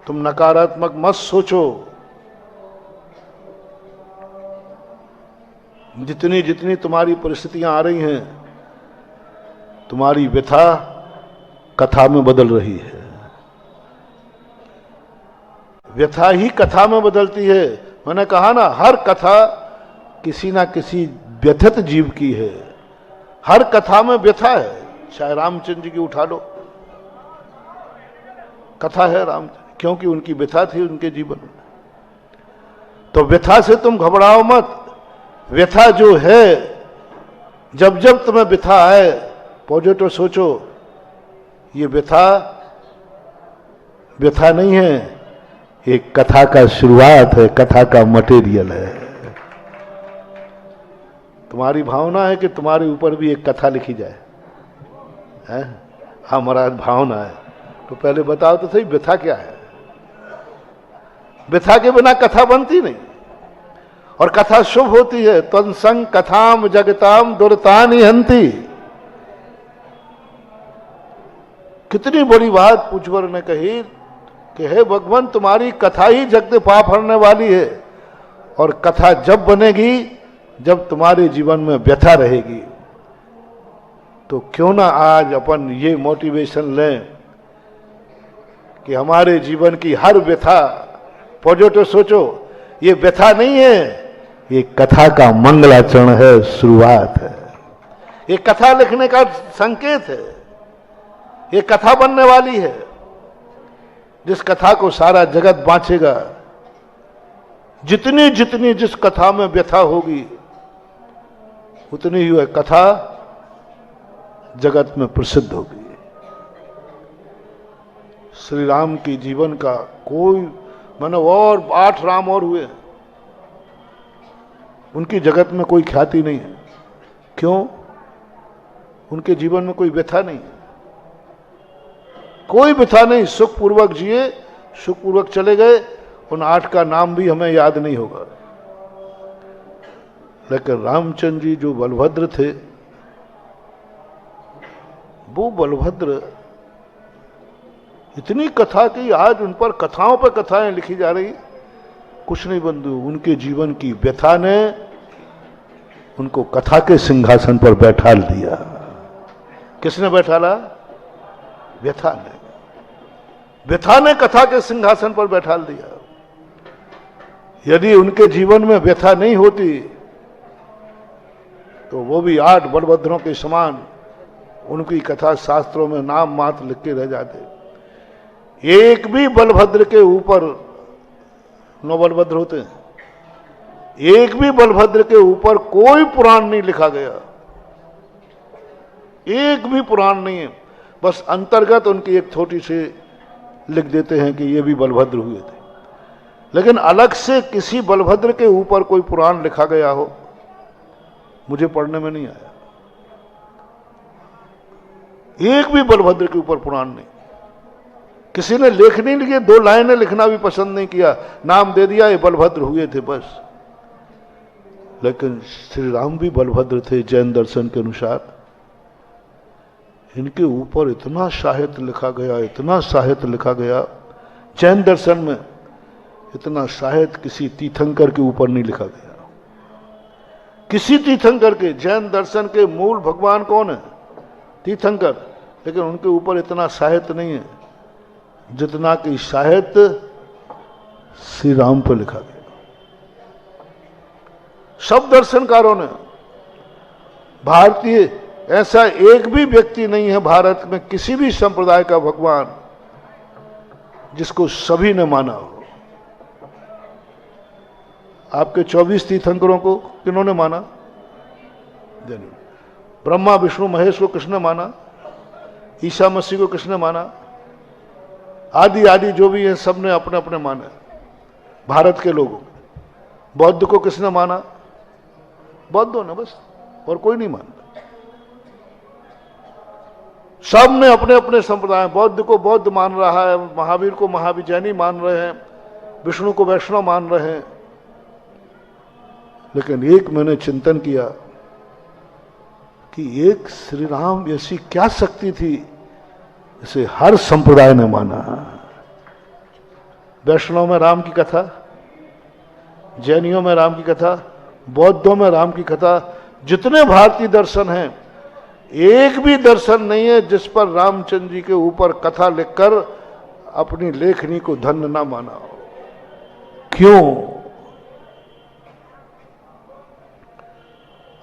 तुम नकारात्मक मत सोचो। जितनी जितनी तुम्हारी परिस्थितियां आ रही हैं, तुम्हारी व्यथा कथा में बदल रही है। व्यथा ही कथा में बदलती है। मैंने कहा ना, हर कथा किसी ना किसी व्यथित जीव की है। हर कथा में व्यथा है। चाहे रामचंद्र जी की उठा लो, कथा है राम, क्योंकि उनकी व्यथा थी उनके जीवन में। तो व्यथा से तुम घबराओ मत। व्यथा जो है, जब जब तुम्हें व्यथा आए, पॉजिटिव सोचो, ये व्यथा नहीं है, एक कथा का शुरुआत है, कथा का मटेरियल है। तुम्हारी भावना है कि तुम्हारे ऊपर भी एक कथा लिखी जाए, है? हाँ महाराज, भावना है। तो पहले बताओ तो सही, व्यथा क्या है? व्यथा के बिना कथा बनती नहीं, और कथा शुभ होती है। तत्संग कथाम जगताम दुरतानि हंति। कितनी बड़ी बात पूज्यवर ने कही। कि हे भगवान, तुम्हारी कथा ही जग के पाप हरने वाली है, और कथा जब बनेगी जब तुम्हारे जीवन में व्यथा रहेगी। तो क्यों ना आज अपन ये मोटिवेशन लें कि हमारे जीवन की हर व्यथा, पॉजिटिव सोचो, ये व्यथा नहीं है, ये कथा का मंगलाचरण है, शुरुआत है। ये कथा लिखने का संकेत है, ये कथा बनने वाली है, जिस कथा को सारा जगत बांचेगा। जितनी जितनी जिस कथा में व्यथा होगी, उतनी ही वह कथा जगत में प्रसिद्ध होगी। श्री राम की जीवन का कोई मानो, और 8 राम और हुए, उनकी जगत में कोई ख्याति नहीं है। क्यों? उनके जीवन में कोई व्यथा नहीं, कोई व्यथा नहीं, सुखपूर्वक जिए, सुखपूर्वक चले गए। उन 8 का नाम भी हमें याद नहीं होगा। लेकिन रामचंद्र जी जो बलभद्र थे, वो बलभद्र इतनी कथा की, आज उन पर कथाओं पर कथाएं लिखी जा रही। कुछ नहीं बंधु, उनके जीवन की व्यथा ने उनको कथा के सिंहासन पर बैठाल दिया। किसने बैठाला? व्यथा ने। व्यथा ने कथा के सिंहासन पर बैठाल दिया। यदि उनके जीवन में व्यथा नहीं होती तो वो भी 8 बलभद्रों के समान उनकी कथा शास्त्रों में नाम मात्र लिख के रह जाते। एक भी बलभद्र के ऊपर, 9 बलभद्र होते हैं, एक भी बलभद्र के ऊपर कोई पुराण नहीं लिखा गया, एक भी पुराण नहीं है। बस अंतर्गत उनकी एक छोटी सी लिख देते हैं कि ये भी बलभद्र हुए थे, लेकिन अलग से किसी बलभद्र के ऊपर कोई पुराण लिखा गया हो, मुझे पढ़ने में नहीं आया। एक भी बलभद्र के ऊपर पुराण नहीं। किसी ने लेख नहीं लिखे, 2 लाइनें लिखना भी पसंद नहीं किया, नाम दे दिया ये बलभद्र हुए थे बस। लेकिन श्री राम भी बलभद्र थे जैन दर्शन के अनुसार। इनके ऊपर इतना साहित्य लिखा गया, इतना साहित्य लिखा गया। जैन दर्शन में इतना साहित्य किसी तीर्थंकर के ऊपर नहीं लिखा गया। किसी तीर्थंकर के, जैन दर्शन के मूल भगवान कौन है? तीर्थंकर। लेकिन उनके ऊपर इतना साहित्य नहीं है जितना कि साहित्य श्री राम पर लिखा गया। सब दर्शनकारों ने, भारतीय, ऐसा एक भी व्यक्ति नहीं है भारत में किसी भी संप्रदाय का भगवान जिसको सभी ने माना हो। आपके 24 तीर्थंकरों को किन्होंने माना? ब्रह्मा विष्णु महेश को किसने माना? ईसा मसीह को किसने माना? आदि आदि जो भी है सबने अपने अपने माने। भारत के लोगों, बौद्ध को किसने माना? बौद्धों ने बस, और कोई नहीं मानता। सब ने अपने अपने संप्रदाय, बौद्ध को बौद्ध मान रहा है, महावीर को महावीर जैनी मान रहे हैं, विष्णु को वैष्णव मान रहे हैं। लेकिन एक मैंने चिंतन किया कि एक श्री राम ऐसी क्या शक्ति थी इसे हर संप्रदाय ने माना। वैष्णव में राम की कथा, जैनियों में राम की कथा, बौद्धों में राम की कथा, जितने भारतीय दर्शन हैं, एक भी दर्शन नहीं है जिस पर रामचंद्र जी के ऊपर कथा लिखकर अपनी लेखनी को धन्य ना माना हो। क्यों?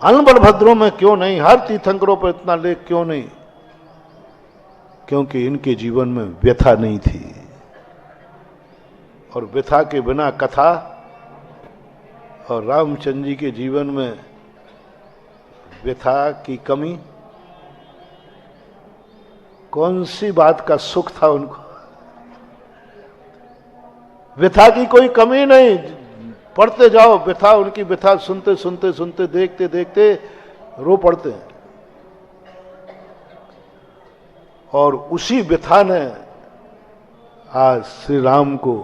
अन्य बलभद्रों में क्यों नहीं, हर तीर्थंकरों पर इतना लेख क्यों नहीं? क्योंकि इनके जीवन में व्यथा नहीं थी, और व्यथा के बिना कथा, और रामचंद्र जी के जीवन में व्यथा की कमी, कौन सी बात का सुख था उनको? व्यथा की कोई कमी नहीं। पढ़ते जाओ व्यथा, उनकी व्यथा सुनते सुनते सुनते, देखते देखते रो पड़ते हैं। और उसी व्यथा ने आज श्री राम को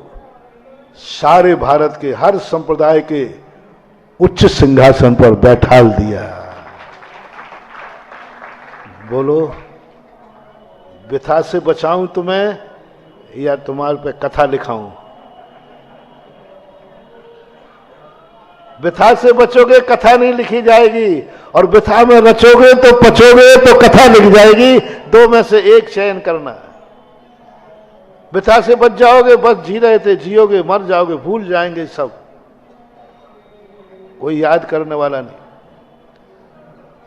सारे भारत के हर संप्रदाय के उच्च सिंहासन पर बैठाल दिया। बोलो, व्यथा से बचाऊं तुम्हें या तुम्हारे पे कथा लिखाऊं। व्यथा से बचोगे कथा नहीं लिखी जाएगी, और व्यथा में रचोगे तो पचोगे तो कथा लिख जाएगी। दो में से एक चयन करना है। व्यथा से बच जाओगे, बस जी रहे थे, जियोगे, मर जाओगे, भूल जाएंगे सब, कोई याद करने वाला नहीं।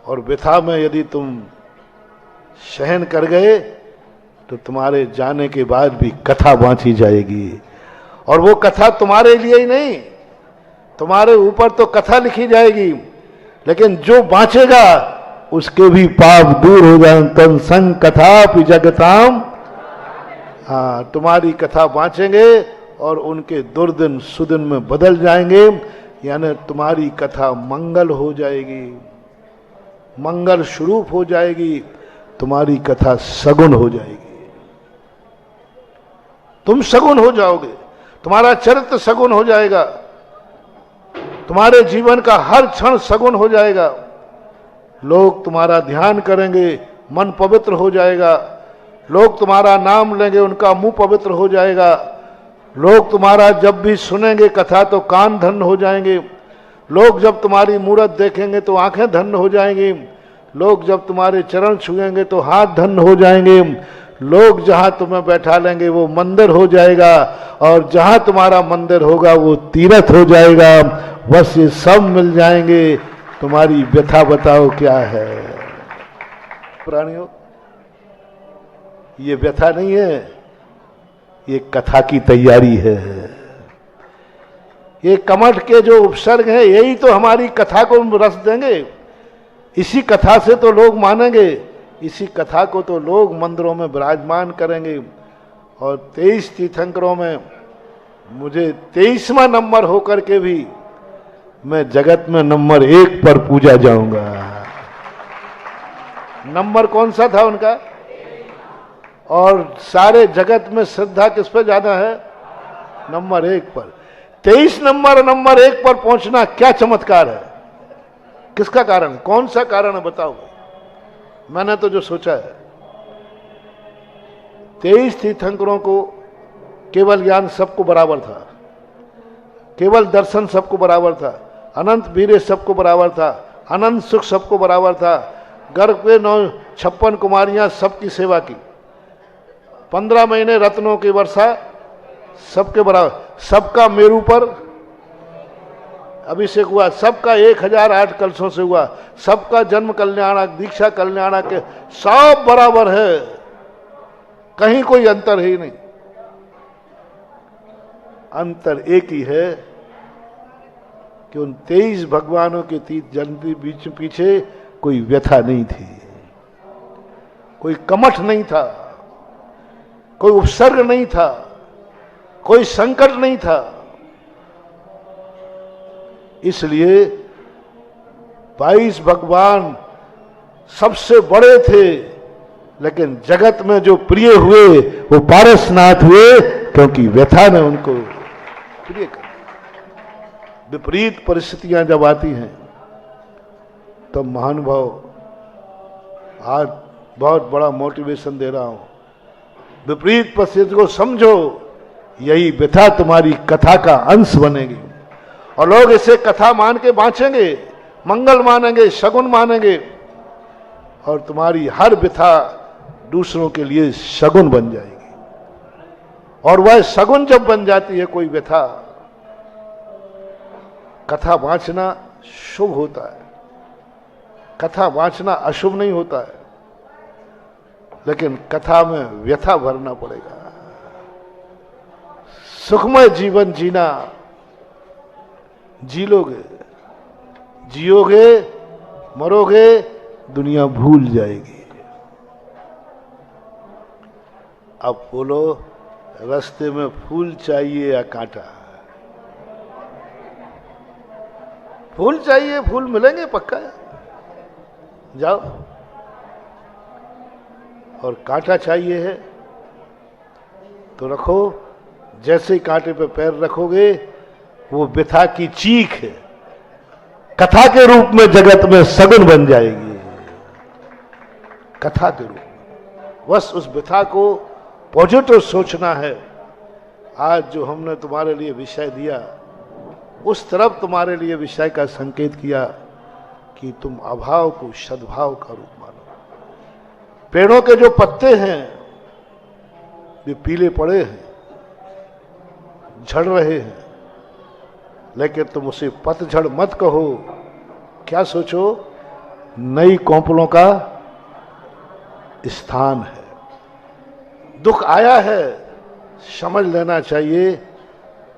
और व्यथा में यदि तुम सहन कर गए तो तुम्हारे जाने के बाद भी कथा बांची जाएगी। और वो कथा तुम्हारे लिए ही नहीं, तुम्हारे ऊपर तो कथा लिखी जाएगी, लेकिन जो बांचेगा उसके भी पाप दूर हो जाए। तन संग कथा पि जगताम, हाँ, तुम्हारी कथा बांचेंगे और उनके दुर्दिन सुदिन में बदल जाएंगे। यानी तुम्हारी कथा मंगल हो जाएगी, मंगल स्वरूप हो जाएगी, तुम्हारी कथा सगुन हो जाएगी। तुम सगुन हो जाओगे, तुम्हारा चरित्र सगुन हो जाएगा, तुम्हारे जीवन का हर क्षण सगुन हो जाएगा। लोग तुम्हारा ध्यान करेंगे, मन पवित्र हो जाएगा। लोग तुम्हारा नाम लेंगे, उनका मुंह पवित्र हो जाएगा। लोग तुम्हारा जब भी सुनेंगे कथा तो कान धन्य हो जाएंगे। लोग जब तुम्हारी मूरत देखेंगे तो आंखें धन्य हो जाएंगी। लोग जब तुम्हारे चरण छुएंगे तो हाथ धन्य हो जाएंगे। लोग जहां तुम्हें बैठा लेंगे वो मंदिर हो जाएगा, और जहां तुम्हारा मंदिर होगा वो तीर्थ हो जाएगा। बस ये सब मिल जाएंगे। तुम्हारी व्यथा बताओ क्या है। प्राणियों, ये व्यथा नहीं है, ये कथा की तैयारी है। ये कमठ के जो उपसर्ग हैं यही तो हमारी कथा को रस देंगे। इसी कथा से तो लोग मानेंगे, इसी कथा को तो लोग मंदिरों में विराजमान करेंगे। और 23 तीर्थंकरों में मुझे 23वां नंबर होकर के भी मैं जगत में नंबर 1 पर पूजा जाऊंगा। नंबर कौन सा था उनका? और सारे जगत में श्रद्धा किस पे ज्यादा है? नंबर 1 पर। 23 नंबर 1 पर पहुंचना क्या चमत्कार है? किसका कारण? कौन सा कारण है बताओ। मैंने तो जो सोचा है, 23 तीर्थंकरों को केवल ज्ञान सबको बराबर था, केवल दर्शन सबको बराबर था, अनंत वीर्य सबको बराबर था, अनंत सुख सबको बराबर था। गर्भ के 56 कुमारियां सबकी सेवा की, 15 महीने रत्नों की वर्षा सबके बराबर, सबका मेरू पर अभिषेक हुआ, सबका 1008 कलशों से हुआ, सबका जन्म कल्याणक, दीक्षा कल्याणक के सब बराबर है, कहीं कोई अंतर ही नहीं। अंतर एक ही है कि उन 23 भगवानों के तीर्थ जन्म बीच पीछे कोई व्यथा नहीं थी, कोई कमठ नहीं था, कोई उपसर्ग नहीं था, कोई संकट नहीं था। इसलिए 22 भगवान सबसे बड़े थे, लेकिन जगत में जो प्रिय हुए वो पारसनाथ हुए, क्योंकि व्यथा ने उनको प्रिय कर। विपरीत परिस्थितियां जब आती हैं तो महानुभाव, आज बहुत बड़ा मोटिवेशन दे रहा हूं, विपरीत परिस्थिति को समझो, यही व्यथा तुम्हारी कथा का अंश बनेगी। और लोग इसे कथा मान के बांचेंगे, मंगल मानेंगे, शगुन मानेंगे, और तुम्हारी हर व्यथा दूसरों के लिए शगुन बन जाएगी। और वह शगुन जब बन जाती है कोई व्यथा, कथा बांचना शुभ होता है, कथा बांचना अशुभ नहीं होता है। लेकिन कथा में व्यथा भरना पड़ेगा। सुखमय जीवन जीना, जी लोगे, जियोगे, मरोगे, दुनिया भूल जाएगी। अब बोलो, रास्ते में फूल चाहिए या कांटा? फूल चाहिए, फूल मिलेंगे पक्का, जाओ। और कांटा चाहिए है तो रखो, जैसे ही कांटे पे पैर रखोगे वो व्यथा की चीख है, कथा के रूप में जगत में सगुन बन जाएगी, कथा के रूप में। बस उस व्यथा को पॉजिटिव सोचना है। आज जो हमने तुम्हारे लिए विषय दिया, उस तरफ तुम्हारे लिए विषय का संकेत किया कि तुम अभाव को सद्भाव का रूप मानो। पेड़ों के जो पत्ते हैं वे पीले पड़े हैं, झड़ रहे हैं, लेकिन तुम उसे पतझड़ मत कहो। क्या सोचो, नई कोंपलों का स्थान है। दुख आया है, समझ लेना चाहिए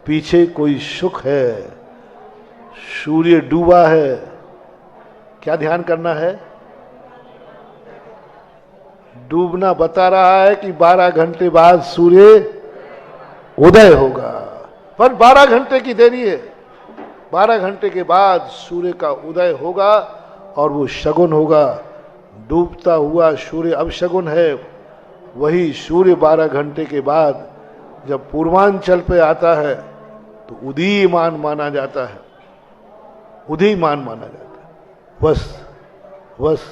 पीछे कोई सुख है। सूर्य डूबा है, क्या ध्यान करना है? डूबना बता रहा है कि 12 घंटे बाद सूर्य उदय होगा, पर 12 घंटे की देरी है। 12 घंटे के बाद सूर्य का उदय होगा और वो शगुन होगा। डूबता हुआ सूर्य अब शगुन है, वही सूर्य 12 घंटे के बाद जब पूर्वांचल पे आता है तो उदीयमान माना जाता है, उदीयमान माना जाता है। बस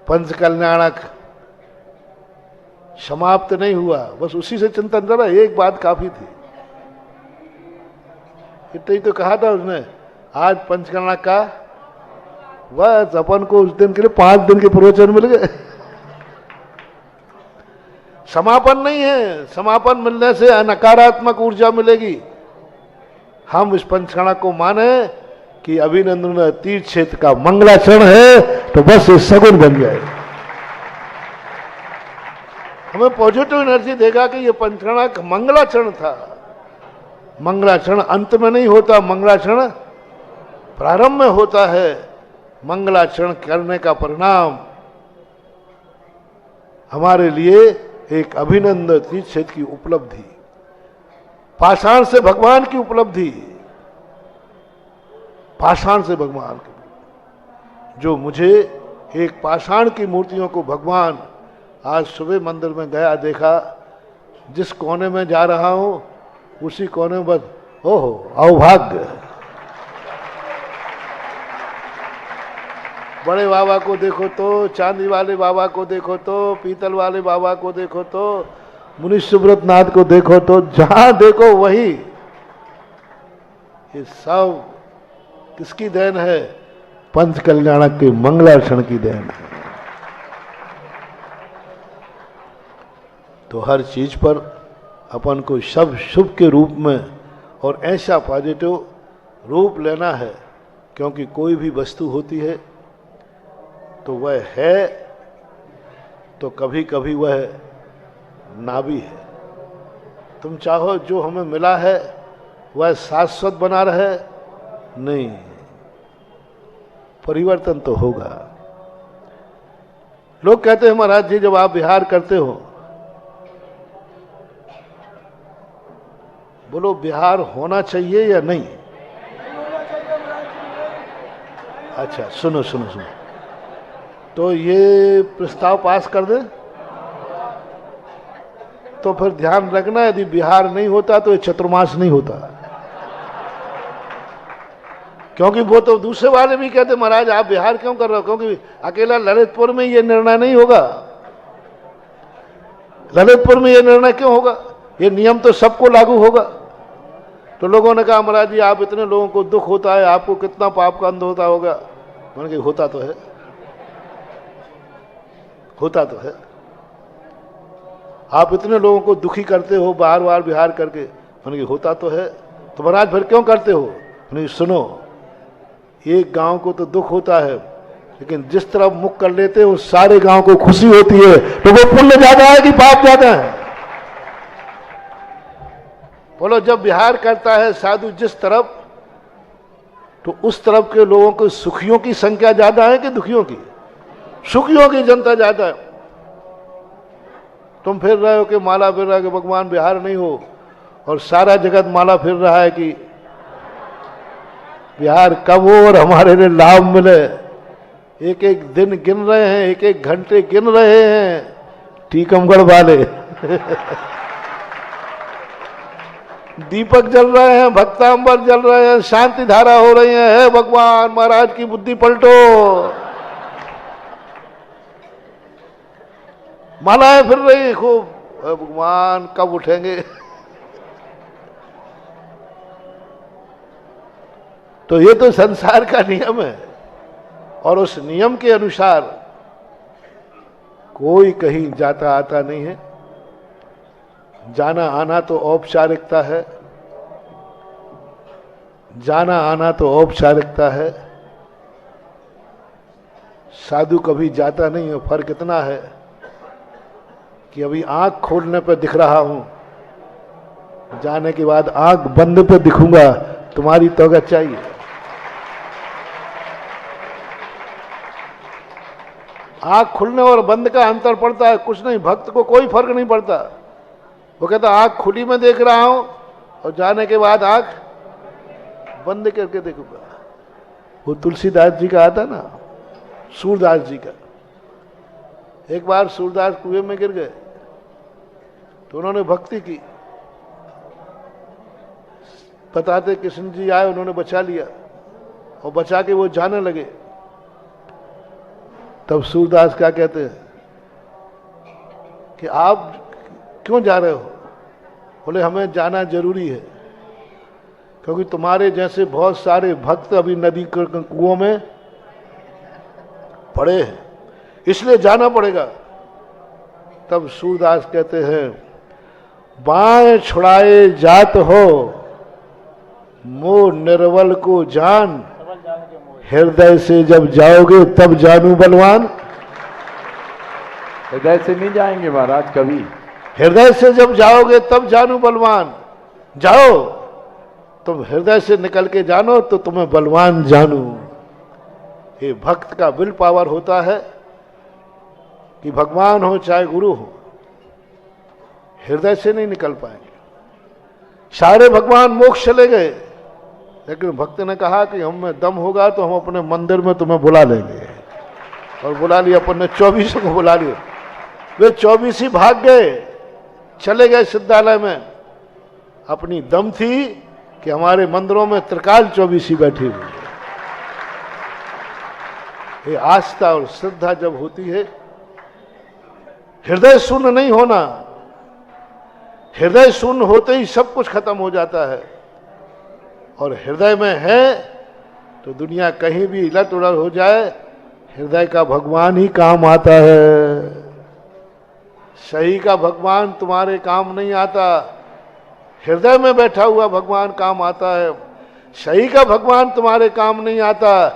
पंचकल्याणक समाप्त नहीं हुआ, बस उसी से चिंतन करा। एक बात काफी थी, इतना ही तो कहा था उसने। आज पंचकल्याणक का बस अपन को उस दिन के लिए 5 दिन के प्रवचन मिल गए। समापन नहीं है, समापन मिलने से नकारात्मक ऊर्जा मिलेगी। हम इस पंचकल्याणक को माने कि अभिनंदन तीर्थ क्षेत्र का मंगलाचरण है, तो बस ये सगुन बन जाए। हमें पॉजिटिव एनर्जी देगा कि ये पंचकल्याणक मंगलाचरण था। मंगलाचरण अंत में नहीं होता, मंगलाचरण प्रारंभ में होता है। मंगलाचरण करने का परिणाम हमारे लिए एक अभिनंदन तीर्थ क्षेत्र की उपलब्धि, पाषाण से भगवान की उपलब्धि, पाषाण से भगवान की। जो मुझे एक पाषाण की मूर्तियों को भगवान, आज सुबह मंदिर में गया, देखा, जिस कोने में जा रहा हूं उसी कोने में बस ओहो अवभाग्य। बड़े बाबा को देखो तो, चांदी वाले बाबा को देखो तो, पीतल वाले बाबा को देखो तो, मुनि सुब्रत नाथ को देखो तो, जहां देखो वही। ये सब किसकी देन है? पंच कल्याणक के मंगलाचरण की देन है। तो हर चीज पर अपन को सब शुभ के रूप में और ऐसा पॉजिटिव रूप लेना है, क्योंकि कोई भी वस्तु होती है तो वह है, तो कभी कभी वह ना भी है। तुम चाहो जो हमें मिला है वह शाश्वत बना रहे, नहीं, परिवर्तन तो होगा। लोग कहते हैं महाराज जी जब आप विहार करते हो, बोलो विहार होना चाहिए या नहीं? अच्छा सुनो सुनो सुनो, तो ये प्रस्ताव पास कर दे, तो फिर ध्यान रखना यदि विहार नहीं होता तो ये चतुर्मास नहीं होता। क्योंकि वो तो दूसरे वाले भी कहते महाराज आप विहार क्यों कर रहे हो, क्योंकि अकेला ललितपुर में ये निर्णय नहीं होगा। ललितपुर में ये निर्णय क्यों होगा? ये नियम तो सबको लागू होगा। तो लोगों ने कहा महाराज जी आप इतने लोगों को दुख होता है, आपको कितना पाप का अंध होता होगा। मैंने कहा होता तो है, होता तो है। आप इतने लोगों को दुखी करते हो बार बार विहार करके। मैंने कहा होता तो है। तो महाराज फिर क्यों करते हो? नहीं सुनो, एक गांव को तो दुख होता है, लेकिन जिस तरफ मुख कर लेते हैं उस सारे गांव को खुशी होती है, तो वो पुण्य ज्यादा है कि पाप ज्यादा है? बोलो जब विहार करता है साधु जिस तरफ, तो उस तरफ के लोगों को सुखियों की संख्या ज्यादा है कि दुखियों की? सुखियों की जनता ज्यादा है। तुम फिर रहे हो कि माला फिर रहा है कि भगवान विहार नहीं हो, और सारा जगत माला फिर रहा है कि विहार कब हो और हमारे लिए लाभ मिले। एक एक दिन गिन रहे हैं, एक एक घंटे गिन रहे हैं टीकमगढ़ वाले। दीपक जल रहे हैं, भक्तांबर जल रहे हैं, शांति धारा हो रही है। हे भगवान महाराज की बुद्धि पलटो। मालाएं फिर रही खूब, भगवान कब उठेंगे। तो ये तो संसार का नियम है, और उस नियम के अनुसार कोई कहीं जाता आता नहीं है। जाना आना तो औपचारिकता है, जाना आना तो औपचारिकता है। साधु कभी जाता नहीं है। फर्क इतना है कि अभी आंख खोलने पर दिख रहा हूं, जाने के बाद आंख बंद पे दिखूंगा। तुम्हारी तौबत चाहिए। आंख खुलने और बंद का अंतर पड़ता है, कुछ नहीं। भक्त को कोई फर्क नहीं पड़ता। वो कहता आंख खुली में देख रहा हूं और जाने के बाद आंख बंद करके देखूंगा। वो तुलसीदास जी का आता ना, सूरदास जी का। एक बार सूरदास कुएं में गिर गए तो उन्होंने भक्ति की। बताते कृष्ण जी आए, उन्होंने बचा लिया और बचा के वो जाने लगे। तब सूरदास क्या कहते हैं कि आप क्यों जा रहे हो? बोले हमें जाना जरूरी है, क्योंकि तुम्हारे जैसे बहुत सारे भक्त अभी नदी के कुओं में पड़े हैं, इसलिए जाना पड़ेगा। तब सूरदास कहते हैं बाएं छुड़ाए जात हो मोह निर्बल को जान, हृदय से जब जाओगे तब जानू बलवान। हृदय से नहीं जाएंगे महाराज कभी। हृदय से जब जाओगे तब जानू बलवान। जाओ, तुम हृदय से निकल के जानो तो तुम्हें बलवान जानू। ये भक्त का विल पावर होता है कि भगवान हो चाहे गुरु हो, हृदय से नहीं निकल पाएंगे। सारे भगवान मोक्ष चले गए, लेकिन भक्त ने कहा कि हम में दम होगा तो हम अपने मंदिर में तुम्हें बुला लेंगे। और बुला लिया, अपन ने 24 को बुला लिया। वे 24 ही भाग गए, चले गए सिद्धालय में। अपनी दम थी कि हमारे मंदिरों में त्रिकाल 24 ही बैठी हुई है। ये आस्था और श्रद्धा जब होती है, हृदय शून्य नहीं होना। हृदय शून्य होते ही सब कुछ खत्म हो जाता है। और हृदय में है तो दुनिया कहीं भी इलट उलट हो जाए, हृदय का भगवान ही काम आता है। सही का भगवान तुम्हारे काम नहीं आता, हृदय में बैठा हुआ भगवान काम आता है। सही का भगवान तुम्हारे काम नहीं आता,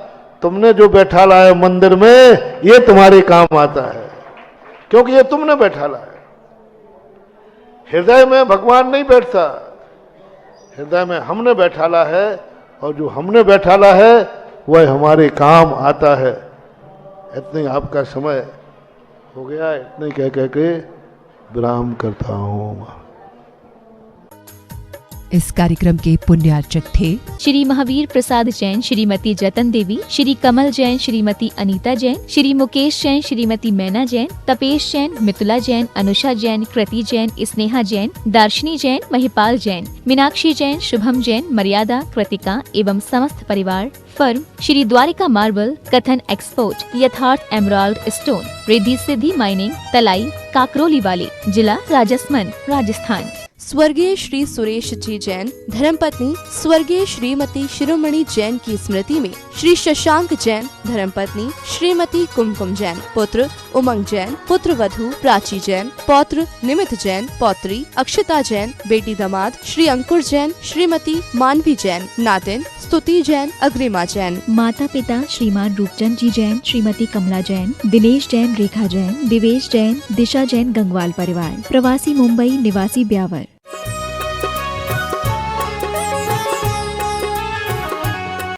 तुमने जो बैठा लाया मंदिर में ये तुम्हारे काम आता है, क्योंकि ये तुमने बैठा लाया। हृदय में भगवान नहीं बैठता, हृदय में हमने बैठाला है, और जो हमने बैठाला है वह हमारे काम आता है। इतने आपका समय हो गया, इतने कह के विराम करता हूँ। इस कार्यक्रम के पुण्यार्चक थे श्री महावीर प्रसाद जैन, श्रीमती जतन देवी, श्री कमल जैन, श्रीमती अनीता जैन, श्री मुकेश जैन, श्रीमती मैना जैन, तपेश जैन, मितुला जैन, अनुषा जैन, कृति जैन, स्नेहा जैन, दार्शनी जैन, महिपाल जैन, मीनाक्षी जैन, शुभम जैन, मर्यादा, कृतिका एवं समस्त परिवार। फर्म श्री द्वारिका मार्बल, कथन एक्सपोर्ट, यथार्थ emerald stone, Riddhi Siddhi mining, तलाई, काकरोली वाले, जिला राजसमंद, राजस्थान। स्वर्गीय श्री सुरेश जी जैन, धर्मपत्नी स्वर्गीय श्रीमती शिरोमणि जैन की स्मृति में श्री शशांक जैन, धर्मपत्नी श्रीमती कुमकुम जैन, पुत्र उमंग जैन, पुत्र वधू प्राची जैन, पौत्र निमित जैन, पौत्री अक्षता जैन, बेटी दामाद श्री अंकुर जैन, श्रीमती मानवी जैन, नातिन स्तुति जैन, अग्रिमा जैन। माता पिता श्रीमान रूपचंद जी जैन, श्रीमती कमला जैन, दिनेश जैन, रेखा जैन, दिवेश जैन, दिशा जैन, गंगवाल परिवार। प्रवासी मुंबई, निवासी ब्यावर।